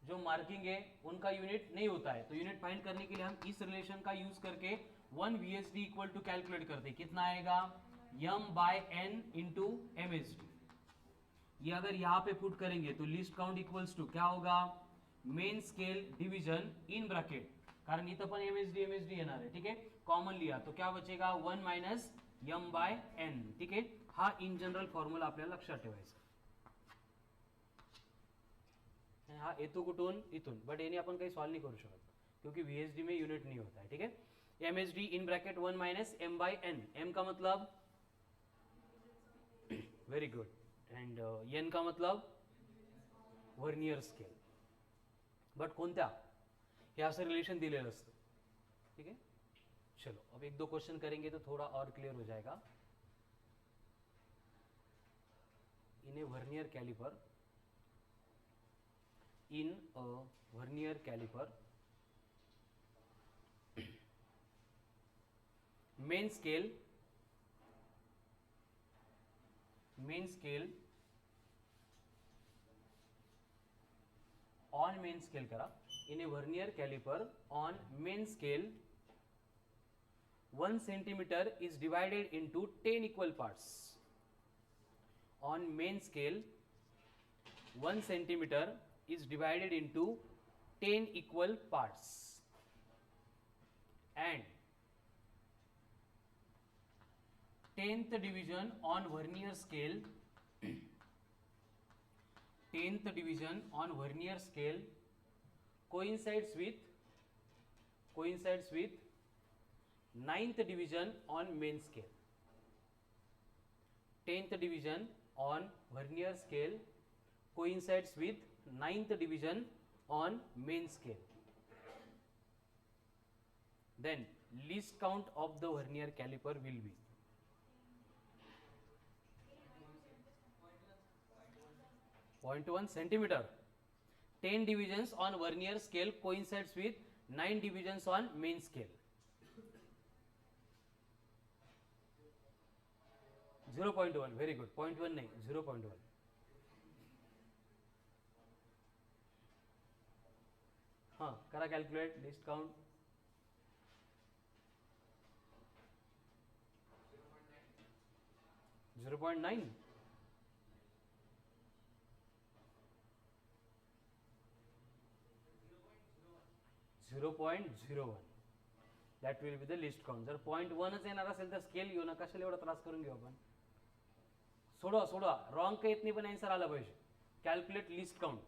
जो मार्किंग है उनका यूनिट नहीं होता है. तो यूनिट फाइंड करने के लिए हम इस रिलेशन का यूज करके 1 VSD इक्वल टू कैलकुलेट करते. कितना आएगा? m by n into MSD. ये अगर यहाँ पे पुट करेंगे तो लिस्ट काउंट इक्वल्स टू क्या होगा? Main scale division in bracket, कारण इथं पण MSD येणार आहे. ठीक है, कॉमन लिया तो क्या बचेगा? 1 माइनस m बाय n. ठीक है, हा इन जनरल फॉर्म्युला आपल्याला लक्षात ठेवायचा. हा येतो कुठून? इथून. बट याने आपण काही सॉल्व नहीं करू शकत क्योंकि VSD में यूनिट नहीं होता है. ठीक है, MSD in bracket 1 minus m by n. m का मतलब वेरी गुड, एंड n का मतलब वर्नियर स्केल. बट कोणत्या? हे असं रिलेशन दिलेलं असतं. ठीक है, चलो अब एक दो क्वेश्चन करेंगे तो थोड़ा और क्लियर हो जाएगा. In a vernier caliper, in a vernier caliper, main scale on main scale करा. in a vernier caliper on main scale 1 centimeter is divided into 10 equal parts. On main scale 1 centimeter is divided into 10 equal parts, and 10th division on vernier scale 10th division on vernier scale coincides with 9th division on main scale. 10th division on vernier scale coincides with 9th division on main scale. Then least count of the vernier caliper will be 0.1 centimeter. 10 divisions on vernier scale coincides with 9 divisions on main scale. 0.1, very good. 0.1 नहीं, 0.1. हाँ, करा calculate, list count. 0.9. 0.01. That will be the least count. जर 0.1च येणार असेल तर scale घेऊ ना, कशाला एवढा त्रास करून घेऊ आपण. सोडवा रॉंग काही येत नाही पण आन्सर आला पाहिजे. Calculate list count.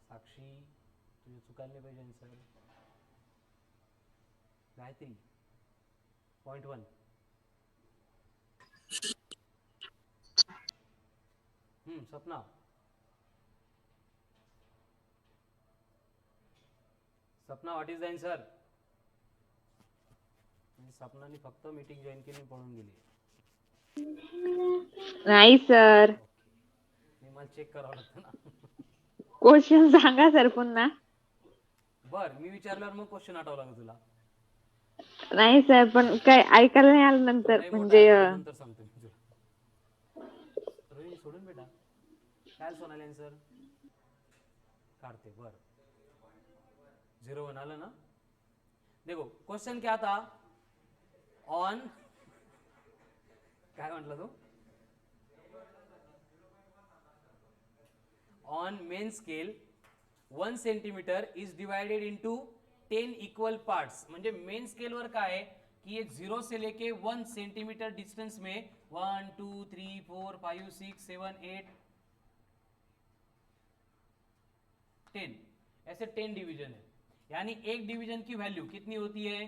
साक्षी तुझे चुकायला नाही पाहिजे answer. Gayatri 0.1. Sapna what is the answer. सपनाने फक्त मीटिंग जॉईन केली पळून गेली. नाही सर, मी मला चेक करावं लागतं ना. क्वेश्चन सांगा सर पुन्हा. बर मी विचारल्यावर मग क्वेश्चन आठवला का तुला. नाही सर, पण काय ऐकायला नाही आलं नंतर. नाही, म्हणजे नंतर सांगतो मी तुला. रोहिणी सोडून बेटा. काय सोनाली आन्सर काढते. बर 0.1 आलं ना. देखो क्वेश्चन क्या था. ऑन काय म्हटलं तू. On main scale 1 centimetre is divided into 10 equal parts. म्हणजे मेन स्केल वर काय है कि ये 0 से लेके 1 सेंटीमीटर डिस्टेंस में 1 2 3 4 5 6 7 8 10 ऐसे 10 डिवीजन है. यानी एक डिवीजन की वैल्यू कितनी होती है,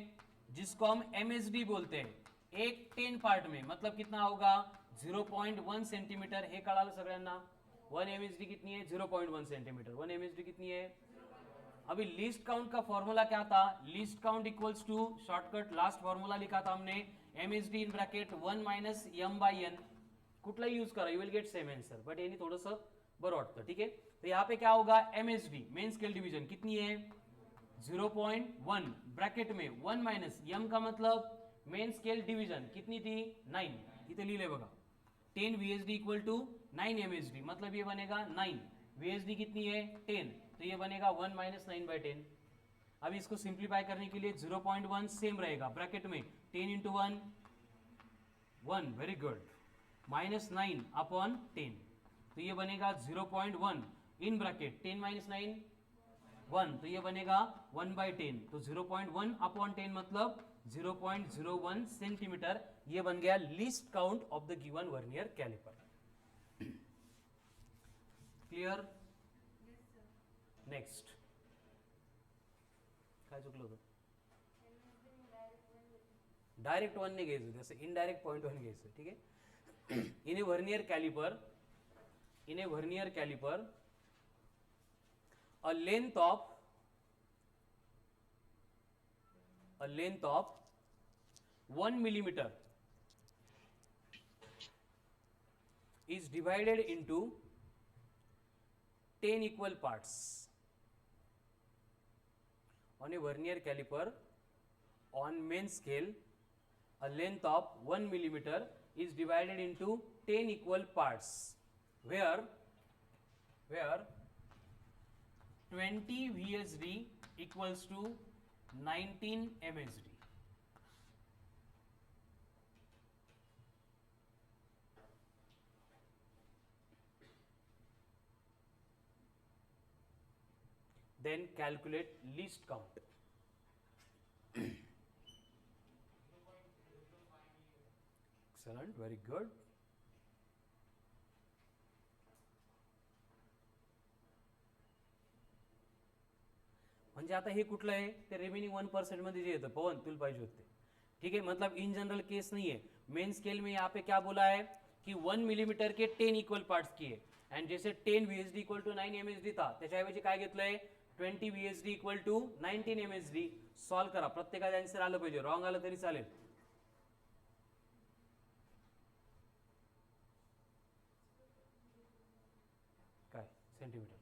जिसको हम MSD बोलते हैं. एक 10 पार्ट में मतलब कितना होगा 0.1 सेंटीमीटर. हे कळालं सगळ्यांना. 1 MSD कितनी है 0.1 सेंटीमीटर. 1 MSD कितनी है. अभी लीस्ट काउंट का फॉर्मूला क्या था. Least count equals to shortcut last formula लिखा था हमने MSD in bracket 1 minus m/n. कुठलाही यूज करा, you will get same answer. But यानी थोडंसं बरं वाटतं. ठीक है. तो यहाँ पे क्या होगा MSD मेन स्केल डिवीजन कितनी है 0.1 ब्रैकेट में 1 माइनस m का मतलब मेन स्केल डिवीजन कितनी थी 9. इथे लिहिले बघा 10 VSD इक्वल टू 9 MSD. मतलब ये बनेगा 9. VSD कितनी है 10, तो ये बनेगा 1 माइनस 9/10. अब इसको सिंप्लीफाई करने के लिए 0.1 सेम रहेगा ब्रैकेट में 10 into 1 1. Very good. Minus 9 upon 10, तो ये बनेगा 0.1 इन ब्रैकेट 10 माइनस 9 1, तो ये बनेगा 1/10. तो 0.1 अपॉन 10 मतलब 0.01 सेंटीमीटर. ये बन गया least count of the given vernier caliper. Clear. Next काय चुकलं होतं. डायरेक्ट 1 ने घ्यायचं, जसं इनडायरेक्ट 0.1 घ्यायचं. ठीक आहे. In a vernier caliper a length of 1 millimeter is divided into 10 equal parts. On a vernier caliper on main scale, a length of 1 millimeter is divided into 10 equal parts, where 20 VSD equals to 19 MSD. then calculate least count. Excellent, very good. म्हणजे आता हे कुठलं आहे ते remaining 1% मध्ये जे येतं पवन तुला पाहिजे होते. ठीक है, मतलब इन जनरल केस नहीं है. मेन स्केल में यहाँ पे क्या बोला है कि 1 मिलीमीटर के 10 इक्वल पार्ट्स किए एंड जैसे 10 VSD इक्वल टू 9 MSD था त्याच्याऐवजी काय घेतलंय 20 VSD equal to 19 MSD. Solve करा, प्रत्येकाचं आन्सर आलं पाहिजे, रॉंग आलं तरी चालेल. काय सेंटीमीटर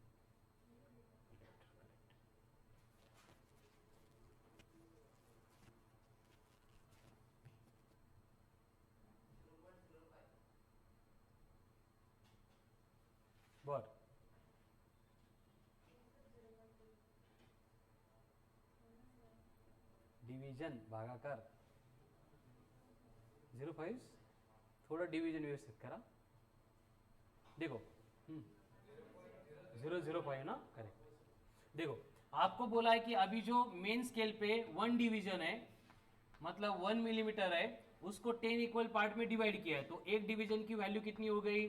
बर. डिवीजन भागाकार 0.5 थोड़ा डिवीजन व्यवस्थित करा. देखो 0.05 ना, करेक्ट. देखो आपको बोला है कि अभी जो मेन स्केल पे 1 डिवीजन है मतलब 1 मिलीमीटर है उसको 10 इक्वल पार्ट में डिवाइड किया है तो एक डिवीजन की वैल्यू कितनी हो गई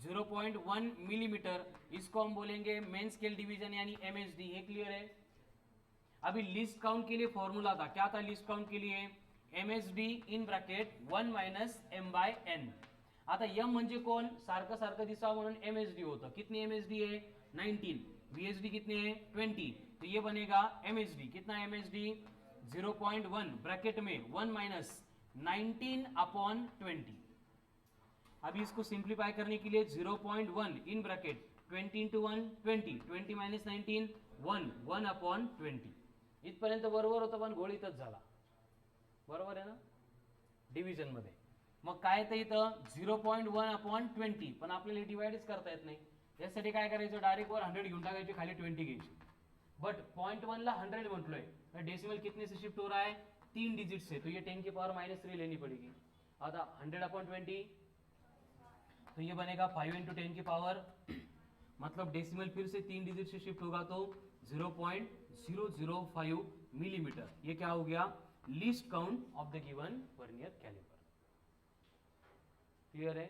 0.1 मिलीमीटर. इसको हम बोलेंगे मेन स्केल डिवीजन यानी MSD. ये क्लियर है. अभी लिस्ट काउंट के लिए फॉर्मूला था, क्या था लिस्ट काउंट के लिए MSD in bracket 1 minus m/n. आता m म्हणजे कोण सारखं सारखं दिसावं म्हणून MSD होतं. कितनी MSD है 19, VSD कितने हैं 20, तो ये बनेगा MSD. कितना MSD 0.1 ब्रैकेट में 1 माइनस 19/20. अभी इसको सिंप्लीफाई करने के लिए 0.1 इन ब्रैकेट 20 इंटू 1 20, 20 माइनस 19 1, 1/20. इथपर्यंत बरोबर होतं पण गोळीतच झाला. बरोबर आहे ना डिव्हिजन मध्ये. मग काय येतं इथं 0.1/20 पण आपल्याला डिवाइडच करता येत नाही. यासाठी काय करायचं डायरेक्ट वर 100 घेऊन टाकायचे खाली 20 घ्यायची. बट 0.1 ला 100 म्हटलोय तर डेसिमल कितने से शिफ्ट हो रहा है 3 डिजिट से, तो ये 10 की पावर -3 लेनी पड़ेगी. आता 100/20 तो ये बनेगा 5 इंटू 10 की पावर मतलब डेसिमल फिर से 3 डिजिट से शिफ्ट होगा तो 0.005 मिलीमीटर. ये क्या हो गया least count of the given vernier caliper. Clear है.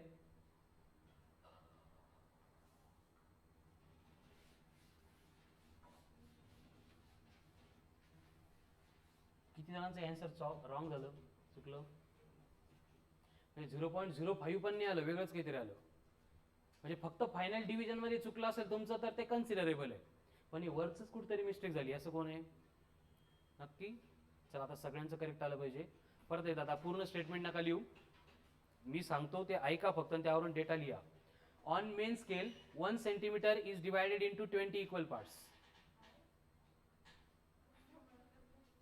किती जणांचं आन्सर रॉंग झालं चुकलं. 0.05 पण नाही आलं, वेगळंच काहीतरी आलं. म्हणजे फक्त फायनल डिव्हिजन मध्ये चुकलं असेल तुमचं तर ते कन्सिडरेबल आहे, पण हे वरच कुठेतरी मिस्टेक झाली असं कोण आहे नक्की. चला आता सगळ्यांचं करेक्ट आलं पाहिजे. परत येतात आता पूर्ण स्टेटमेंट नका लिहू, मी सांगतो ते ऐका फक्त आणि त्यावरून डेटा लिहा. On main scale 1 centimetre is divided into 20 equal parts.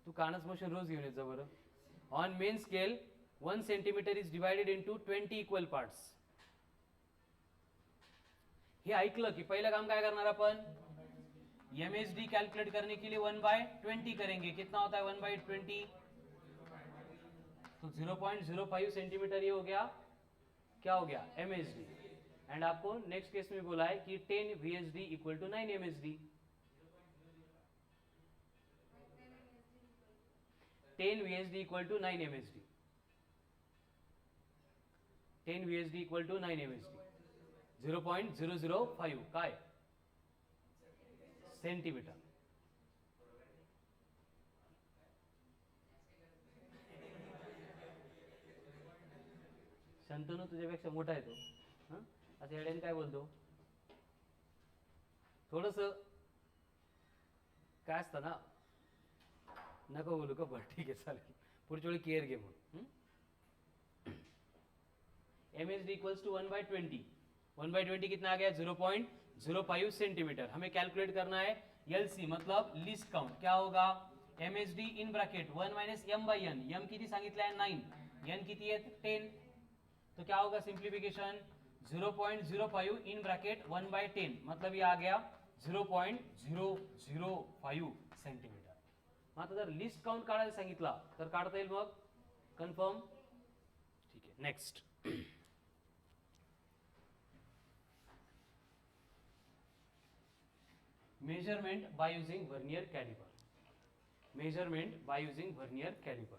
तू कानच मोशन रोज घेऊन येत जा बरं. On main scale 1 centimetre is divided into 20 equal parts. हे ऐकलं की पहिलं काम काय करणार आपण MSD कैलकुलेट करने के लिए 1/20 करेंगे. कितना होता है 1/20 तो 0.05 सेंटीमीटर ये हो गया, क्या हो गया MSD. एंड आपको नेक्स्ट केस में बोला है कि 10 VSD equal to 9 MSD. 10 VSD equal to 9 MSD. 10 VSD equal to 9 MSD. 0.005 काय सेंटीमीटर. शंतनू तुझ्यापेक्षा मोठा आहे तो. आता हेड्याने काय बोलतो थोडस काय असतं ना नको बोलू का. बरं ठीक आहे चालेल, पुढच्या वेळी केअर घे म्हणून. MSD equals to 1/20. 1/20 कितना आ गया 0.05 सेंटीमीटर. हमें कैलकुलेट करना है LC मतलब लीस्ट काउंट. क्या होगा MSD in bracket 1 minus m/n. m किती सांगितलं आहे 9, n किती आहे 10, तो क्या होगा सिंप्लीफिकेशन 0.05 इन ब्रैकेट 1/10 मतलब ये आ गया 0.005 सेंटीमीटर. मग आता जर लिस्ट काउंट काढायला सांगितला तर काढता येईल मग कन्फर्म. ठीक आहे next. Measurement by using vernier calliper. Measurement by using vernier calliper.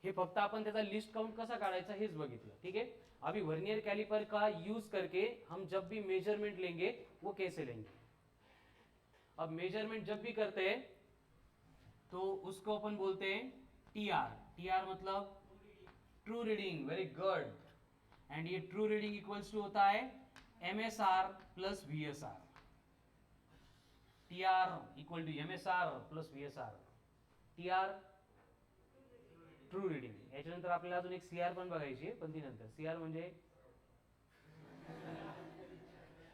हे फक्त आपण त्याचा लिस्ट काउंट कसा काढायचा हेच बघितलं. ठीक है, अभी वर्नियर कैलिपर का यूज करके हम जब भी मेजरमेंट लेंगे वो कैसे लेंगे. अब मेजरमेंट जब भी करते हैं तो उसको अपन बोलते हैं टीआर. टीआर मतलब true reading. Very good. And ये ट्रू रीडिंग इक्वल्स टू होता है MSR plus VSR. TR equal to MSR plus VSR. TR true reading. याच्यानंतर आपल्याला अजून एक सीआर पण बघायची, पण ती नंतर. सीआर म्हणजे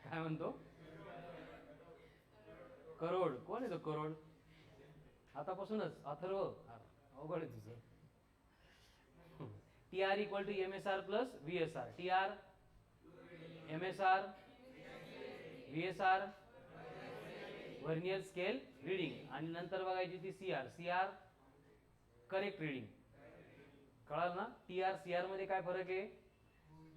काय म्हणतो, करोड. कोण आहे तो करोड? आतापासूनच अथर्व अवघड आहे तुझं. TR equal to MSR plus VSR. TR MSR VSR vernier scale reading. आणि नंतर बघायची ती सीआर. CR correct reading. कळाल ना. टीआर सीआर मध्ये काय फरक आहे.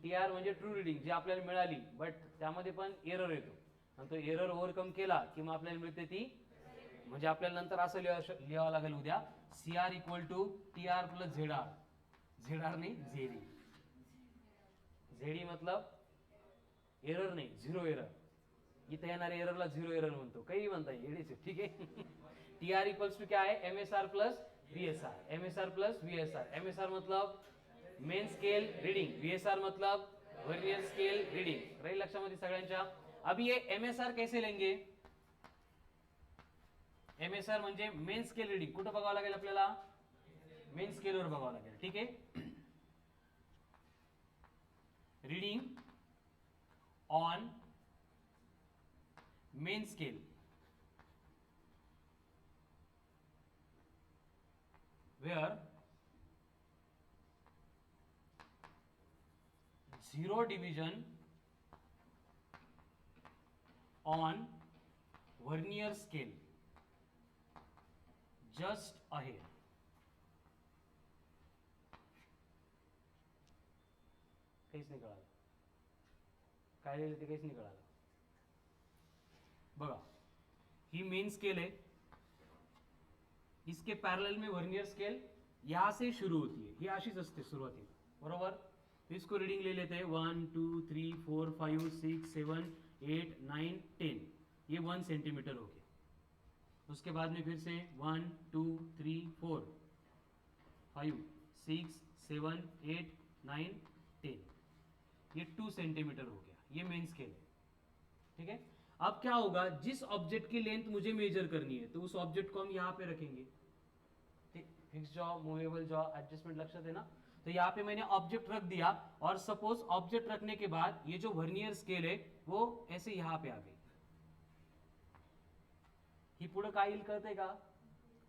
टीआर म्हणजे ट्रू रीडिंग जी आपल्याला मिळाली, बट त्यामध्ये पण एरर येतो आणि तो एरर ओव्हरकम केला की मग आपल्याला मिळते ती. म्हणजे आपल्याला नंतर असं लिहावं लागेल उद्या, CR equal to TR plus ZR. ZR नाही झेडी. झेडी मतलब एरर नाही, झिरो एरर. इथे येणाऱ्या एररला झिरो एरर म्हणतो, काही म्हणता येईल. ठीक आहे. टीआर इक्वल्स टू क्या है, MSR plus VSR. MSR plus VSR. MSR मतलब मेन स्केल रीडिंग, वीएसआर मतलब वर्नियर स्केल रीडिंग. राहील लक्षामध्ये सगळ्यांच्या. अभी ये एमएसआर कैसे लेंगे. एमएसआर म्हणजे मेन स्केल रीडिंग. कुठं बघावं लागेल आपल्याला, मेन स्केलवर बघावं लागेल. ठीक आहे. Reading on main scale where zero division on vernier scale just ahead. काहीच नाही कळालं. काय लिहिलं ते काहीच नाही कळालं. बघा, ही मेन स्केल है, इसके पैरेलल में वर्नियर स्केल यहां से शुरू होती है. ही अशीच असते सुरुवातीला, बरोबर. इसको रीडिंग ले लेते हैं 1 2 3 4 5 6 7 8 9 10. ये 1 सेंटीमीटर हो गया. उसके बाद में फिर से 1 2 3 4 5 6 7 8 9 10. ये 2 सेंटीमीटर हो गया. ये मेन स्केल है. ठीक है. अब क्या होगा, जिस ऑब्जेक्ट की लेंथ मुझे मेजर करनी है तो उस ऑब्जेक्ट को हम यहाँ पे रखेंगे. फिक्स जॉ, मूवेबल जॉ, एडजस्टमेंट लक्षात है ना. तो यहाँ पे मैंने ऑब्जेक्ट रख दिया और सपोज ऑब्जेक्ट रखने के बाद ये जो वर्नियर स्केल है वो ऐसे यहाँ पे आ गई. ही पुढे काय येईल कळतंय का,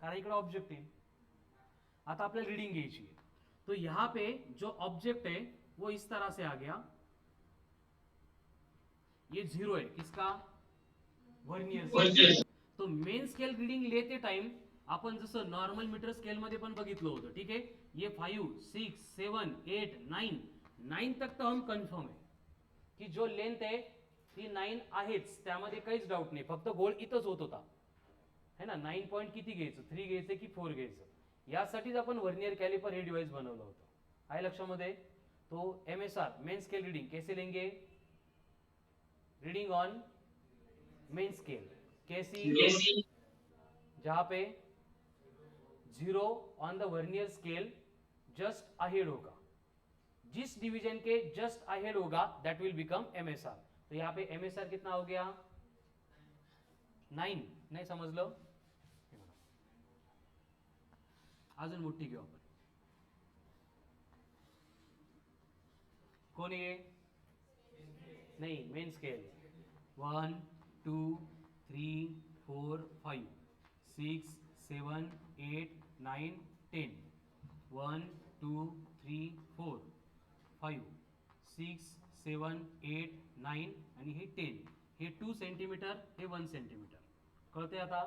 कारण इकडे ऑब्जेक्ट आहे. आता आपल्याला रीडिंग घ्यायची है. तो यहाँ पे जो ऑब्जेक्ट है वो इस तरह से आ गया. ये 0 है, किसका, वर्नियर स्केल. तो मेन स्केल रीडिंग लेते टाइम आपण जसं नॉर्मल मीटर स्केल मध्ये पण बघितलं होतं. ठीक आहे. ये 5 6 7 8 9 तक तो हम कन्फर्म है की जो लेंथ आहे ती 9 आहेच, त्यामध्ये काहीच डाऊट नाही. फक्त गोल इथंच होत होता है ना. 9 पॉइंट किती घ्यायचं, 3 घ्यायचं की 4 घ्यायचं, यासाठीच आपण वर्नियर कॅलिपर हे डिवाइस बनवलं होतं. आहे लक्षामध्ये. तो एमएसआर मेन स्केल रीडिंग कैसे लेंगे, रीडिंग ऑन मेन स्केल. कैसी, जहां पे 0 on the vernier scale just ahead होगा. जिस डिवीजन के जस्ट अहेड होगा दैट विल बिकम एमएसआर. तो यहाँ पे एमएसआर कितना हो गया, 9. नहीं समजलं. अजून मोठी घेऊ आपण. कोण आहे, नाही मेन स्केल. 1 2 3 4 5 6 7 8 9 10. 1 2 3 4 5 6 7 8 9 आणि हे 10. हे 2 सेंटीमीटर, हे 1 सेंटीमीटर. कळते आता.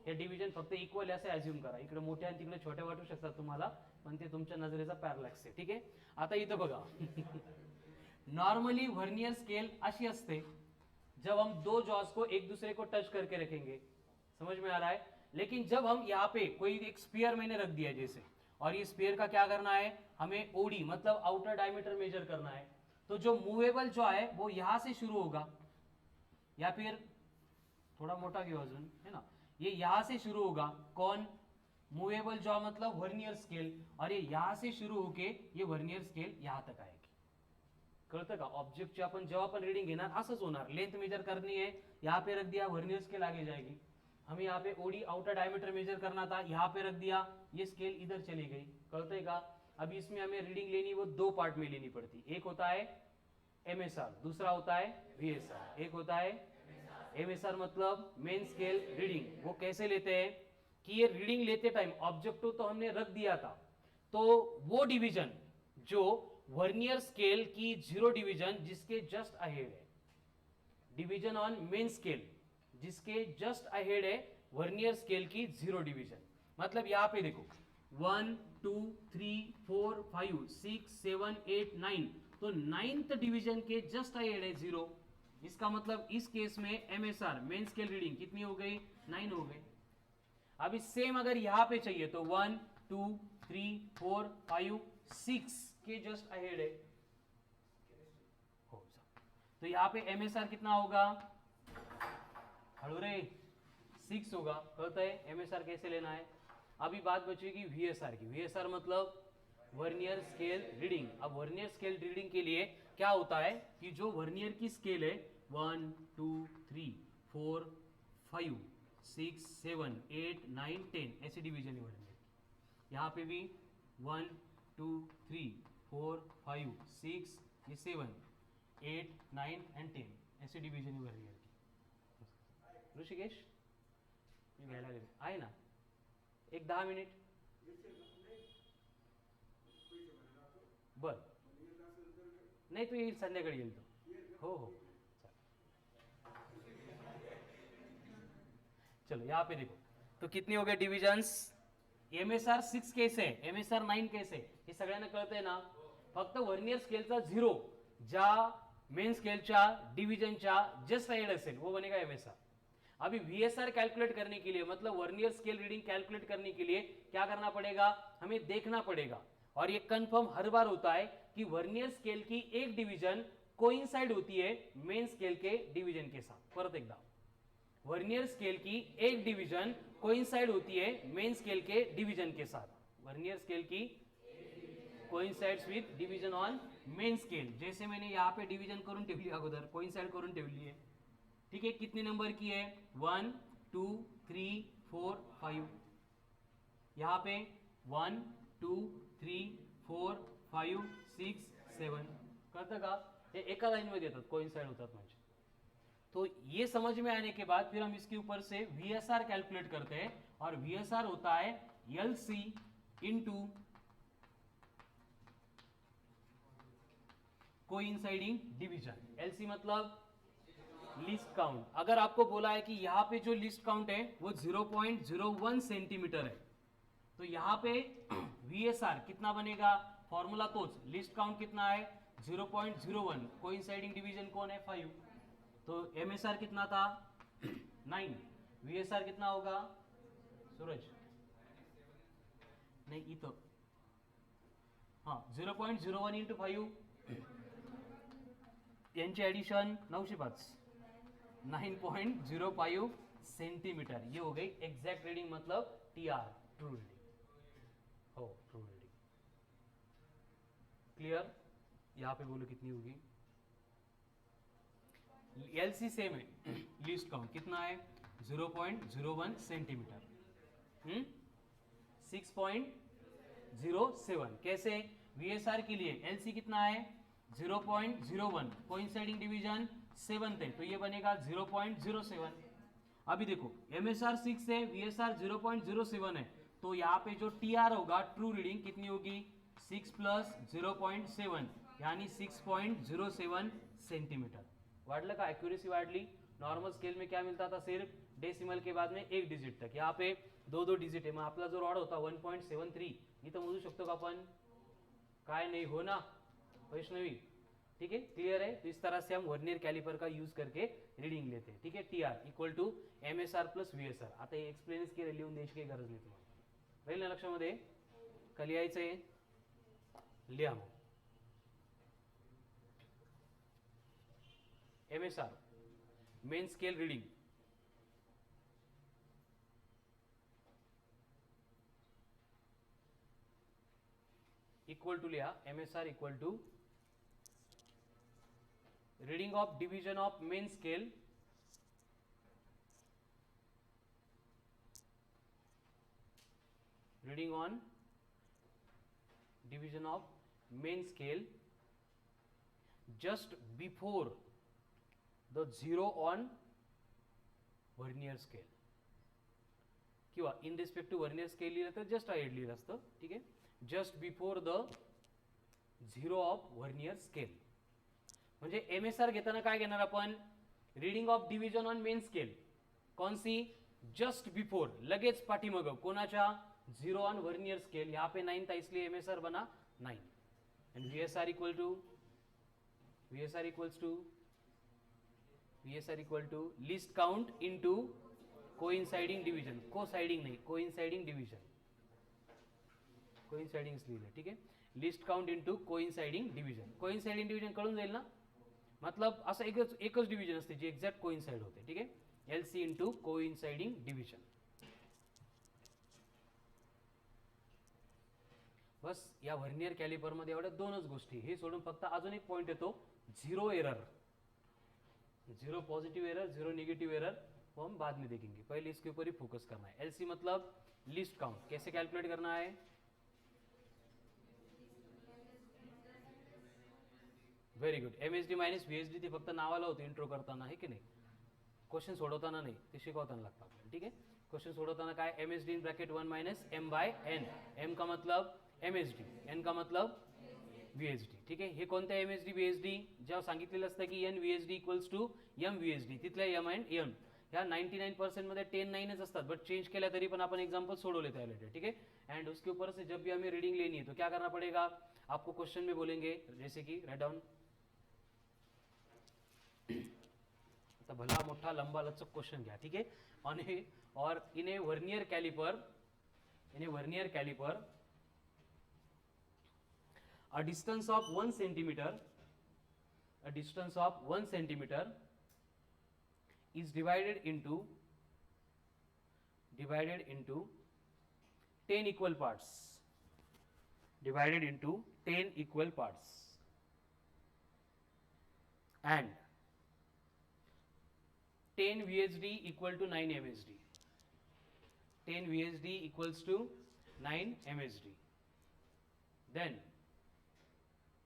हे डिव्हिजन फक्त इक्वल असे अज्युम करा. इकडे मोठे आणि तिकडे छोटे वाटू शकतात तुम्हाला, पण ते तुमच्या नजरेचा पॅरलॅक्स आहे. ठीक आहे. आता इथं बघा. नॉर्मली वर्नियर स्केल ऐसी असते, जब हम दो जॉज को एक दूसरे को टच करके रखेंगे समझ में आ रहा है। लेकिन जब हम यहाँ पे कोई एक स्फीयर मैंने रख दिया जैसे, और ये स्फीयर का क्या करना है, हमें ओडी मतलब आउटर डायमीटर मेजर करना है, तो जो मूवेबल जो है वो यहां से शुरू होगा, या फिर थोड़ा मोटा क्यों अजून है ना, ये यहां से शुरू होगा, कौन, मूवेबल जॉ मतलब वर्नियर स्केल, और ये यहां से शुरू होके ये वर्नियर स्केल यहां तक आएगी. कळतं का. ऑब्जेक्टची आपण जेव्हा पण रीडिंग घेणार असंच होणार. लेंथ मेजर करनी है, यहाँ पे रख दिया, वर्नियर स्केल आगे जाएगी. हमें यहाँ पे ओडी आउटर डायमीटर मेजर करना था, यहाँ पे रख दिया, ये स्केल इधर चली गई. कळतंय का. अभी इसमें हमें रीडिंग लेनी, वो दो पार्ट में लेनी पड़ती. एक होता है एमएसआर, दूसरा होता है वीएसआर. एक होता है एमएसआर मतलब मेन स्केल रीडिंग. वो कैसे लेते हैं कि ये रीडिंग लेते टाइम ऑब्जेक्ट तो हमने रख दिया था, तो वो डिवीजन जो वर्नियर स्केल की जीरो डिवीजन जिसके जस्ट अहेड है, डिवीजन ऑन मेन स्केल जिसके जस्ट अहेड है वर्नियर स्केल की जीरो डिवीजन. मतलब यहां पे देखो 1 2 3 4 5 6 7 8 9, तो 9th डिवीजन के जस्ट अहेड है जीरो. इसका मतलब इस केस में एमएसआर मेन स्केल रीडिंग कितनी हो गई, 9 हो गई. अभी सेम अगर यहां पे चाहिए तो 1 2 3 4 5 6 के जस्ट अहेड है. तो यहां पे एमएसआर कितना होगा, हड़ू रे 6 होगा. कहता है एमएसआर कैसे लेना है. अभी बात बचेगी वीएसआर की. वीएसआर मतलब वर्नियर स्केल रीडिंग. अब वर्नियर स्केल रीडिंग के लिए क्या होता है कि जो वर्नियर की स्केल है 1 2 3 4 5 6 7 8 9 10 ऐसी डिवीजन है वर्नियर. यहाँ पे भी 1 2 3 4 5 6 ये 7 8 9 एंड 10 ऐसी डिवीजन है वर्नियर की. ऋषिकेश मी घ्यायला गेले आहे ना, एक 10 मिनिट. बर नाही तो येईल, संध्याकाळी येईल तो. हो हो चलो यहाँ पे देखो तो कितनी हो गए डिविजन्स. एमएसआर 6 कैसे, एमएसआर 9 कैसे, हे सगळ्यांना कळतंय ना. फक्त वर्नियर स्केलचा झिरो ज्या मेन स्केलच्या डिविजनच्या जस्ट अहेड असेल वो बनेगा एमएसआर. अभी वीएसआर कैलकुलेट करने के लिए मतलब वर्नियर स्केल रीडिंग कैलकुलेट करने के लिए क्या करना पड़ेगा, हमें देखना पड़ेगा. और ये कंफर्म हर बार होता है कि वर्नियर स्केल की एक डिवीजन कोइंसाइड होती है मेन स्केल के डिवीजन के साथ. परत एकदा, वर्नियर स्केल की एक डिवीजन कोइंसाइड होती है मेन स्केल के डिवीजन के साथ. वर्नियर स्केल की coincides with division on main scale. जैसे मैंने यहाँ पे डिवीजन करून ठेवली अगोदर, कोइंसाइड करून ठेवली है. ठीक है. कितने नंबर की है, 1 2 3 4 5. यहाँ पे 1 2 3 4 5 6 7. कळतं का. हे एका लाइन मध्ये येतात, कोइंसाइड होतात म्हणजे. तो ये समझ में आने के बाद फिर हम इसके ऊपर से वीएसआर कैलकुलेट करते हैं. और वीएसआर होता है LC into coinciding division. LC मतलब लिस्ट काउंट. अगर आपको बोला है कि यहाँ पे जो लिस्ट काउंट है वो 0.01 सेंटीमीटर है, तो यहाँ पे वीएसआर कितना बनेगा, फॉर्मूला तोच. लिस्ट काउंट कितना है 0.01, कोइंसाइडिंग डिवीजन कौन है 5. तो एमएसआर कितना था 9, वीएसआर कितना होगा सूरज, नहीं इथं हाँ 0.01 इंटू 5 यांची ऍडिशन 905 9.05 सेंटीमीटर. ये हो गई एग्जैक्ट रीडिंग मतलब टीआर, ट्रू रीडिंग. हो ट्रू रीडिंग. क्लियर. यहां पे बोलो कितनी होगी. एलसी सेम है, लिस्ट काउंट कितना है 0.01 सेंटीमीटर. 6.07. कैसे, वीएसआर के लिए एलसी कितना है 0.01, कोइंसाइडिंग डिवीजन 7th है तो ये बनेगा 0.07. अभी देखो एमएसआर 6 है, वीएसआर 0.07 है, तो यहाँ पे जो टीआर होगा ट्रू रीडिंग कितनी होगी 6 प्लस 0.7 यानी 6.07 सेंटीमीटर. वाढलं का, एक्युरेसी वाढली. नॉर्मल स्केल में क्या मिलता था, सिर्फ डेसिमल के बाद में एक डिजिट तक. यहाँ पे दो डिजिट है. मग आपला जो रॉड होता 1.73 इथं मोजू शकतो का आपण, काय नाही हो ना वैष्णवी. ठीक है, क्लियर है? तो इस तरह से हम वर्नियर कैलिपर का यूज करके रीडिंग लेते हैं. ठीक आहे, T R equal to MSR plus VSR. आता हे एक्सप्लेन्स केलं, लिहून द्यायची काही गरज नाही तुम्हाला. राहील ना लक्षामध्ये? का लिहायचंय? लिहा मग. MSR main scale reading equal to लिहा, MSR equal to reading of division of main scale reading on division of main scale just before the zero on vernier scale किंवा in respect to vernier scale लिहिलं तर just ahead लिहिलं असतं. ठीक आहे, just before the zero of vernier scale. म्हणजे MSR घेताना काय घेणार आपण? Reading of division on main scale. कोणसी? जस्ट बिफोर, लगेच पाठीमागं. कोणाच्या? Zero on vernier scale. यहाँ पे 9 था इसलिए MSR बना 9. And VSR equal to least count into coinciding division. कोसाइडिंग नहीं, कोइंसाइडिंग डिवीजन. कोइंसाइडिंग लिहिलं. ठीक आहे, list count into coinciding division. Coinciding division कळून जाईल ना? मतलब असं एकच डिवीजन असते जी एक्झॅक्ट कोइंसाइड होते. ठीक आहे, LC इनटू कोइंसाइडिंग डिवीजन. बस या व्हर्नियर कॅलिपर मध्ये एवढ्या दोनच गोष्टी. हे सोडून फक्त अजून एक पॉइंट येतो, zero error. Ziro positive error, Ziro negative error वो हम बाद में देखेंगे. पहले इसके ऊपर ही फोकस करना है. LC मतलब लिस्ट काउंट. कैसे कैलकुलेट करना है? Very good. MSD minus VSD ते फक्त नावाला होतं इंट्रो करताना, आहे की नाही? क्वेश्चन सोडवताना नाही, ते शिकवताना लागतं आपल्याला. ठीक आहे, क्वेश्चन सोडवताना काय? MSD in bracket 1 minus M by N. M का मतलब MSD, N का मतलब VSD. ठीक आहे, हे कोणत्या MSD VSD? जेव्हा सांगितलेलं असतं की N VSD equals to M VSD, तिथल्या M अँड M ह्या 99% मध्ये 10 9च असतात, बट चेंज केल्या तरी पण आपण एग्जांपल सोडवले त्या रिलेटेड. ठीक है, एंड उसके ऊपर से जब भी हमें रीडिंग लेनी है तो क्या करना पड़ेगा? आपको क्वेश्चन में बोलेंगे, जैसे कि राइट डाउन. आता भला मोठा लंबा लचक क्वेश्चन घ्या. ठीक है, और in a vernier caliper a distance of 1 centimeter is divided into 10 equal parts. And 10 VSD equal to 9 MSD. 10 VSD equals to 9 MSD. Then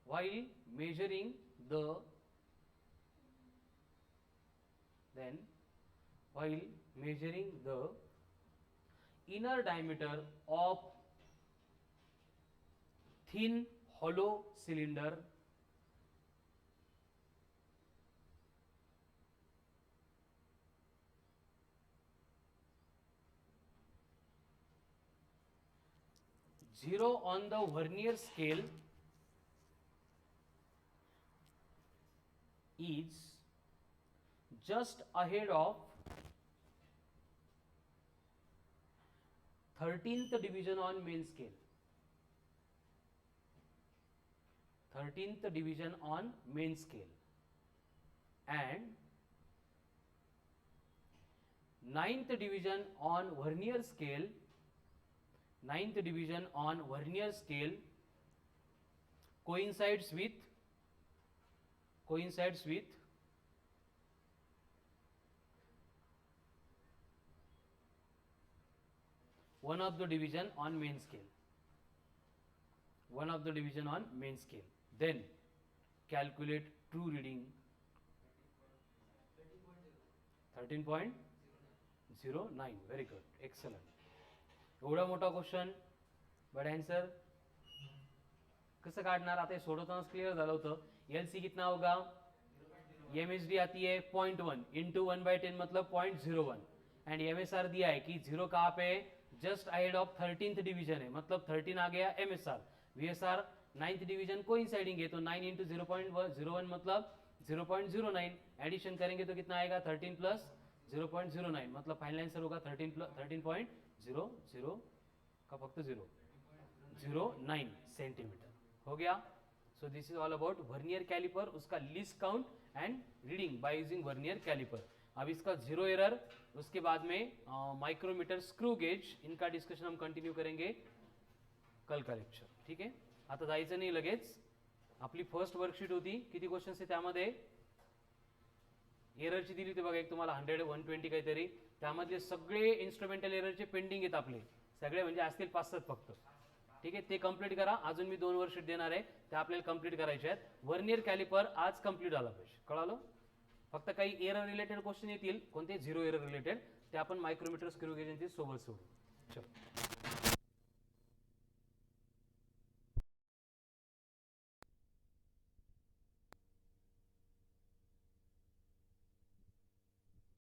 while measuring the inner diameter of thin hollow cylinder, zero on the vernier scale is just ahead of 13th division on main scale. 13th division on main scale and 9th division on vernier scale. 9th division on vernier scale coincides with one of the division on main scale. Then calculate true reading 13.09. very good, excellent. एवढा मोठा question, but answer कसं काढणार? आता सोडवतानाच clear झालं होतं. LC कितना होगा? MSD आती है 0.1 इंटू 1/10 मतलब 0.01 एंड MSR दिया है कि 0 कहाँ पे? Just ahead of 13th division है, मतलब 13 आ गया MSR. VSR ninth division coinciding है तो 9 इंटू 0.01 मतलब 0.09, एडिशन करेंगे तो कितना आएगा 13 प्लस 0.09 मतलब फाइनल आंसर होगा 13.00 का फक्त 009 सेंटीमीटर हो गया. So this is all about vernier calliper, उसका least count and reading by using vernier calliper. अब इसका जीरो एरर, उसके बाद में माइक्रोमीटर, स्क्रू गेज, इनका डिस्कशन हम कंटिन्यू करेंगे कल का लेक्चर. ठीक आहे, आता जायचं नाही लगेच. आपली फर्स्ट वर्कशीट होती, किती क्वेश्चन्स आहे त्यामध्ये एररची दिली होती बघा, एक तुम्हाला 100 120 काहीतरी, त्यामधले सगळे इन्स्ट्रुमेंटल एररचे पेंडिंग आहेत आपले सगळे, म्हणजे असतील 5-7 फक्त. ठीक आहे, ते कंप्लीट करा. अजून मी 2 वर्कशीट देणार आहे, त्या आपल्याला कंप्लीट करायचे आहेत. वर्नियर कॅलिपर आज कंप्लीट झाला पाहिजे, कळालं. फक्त काही एरर रिलेटेड क्वेश्चन येतील, कोणते झिरो एरर रिलेटेड, ते आपण मायक्रोमीटर, स्क्रू गेज सोबत सोडू. चल.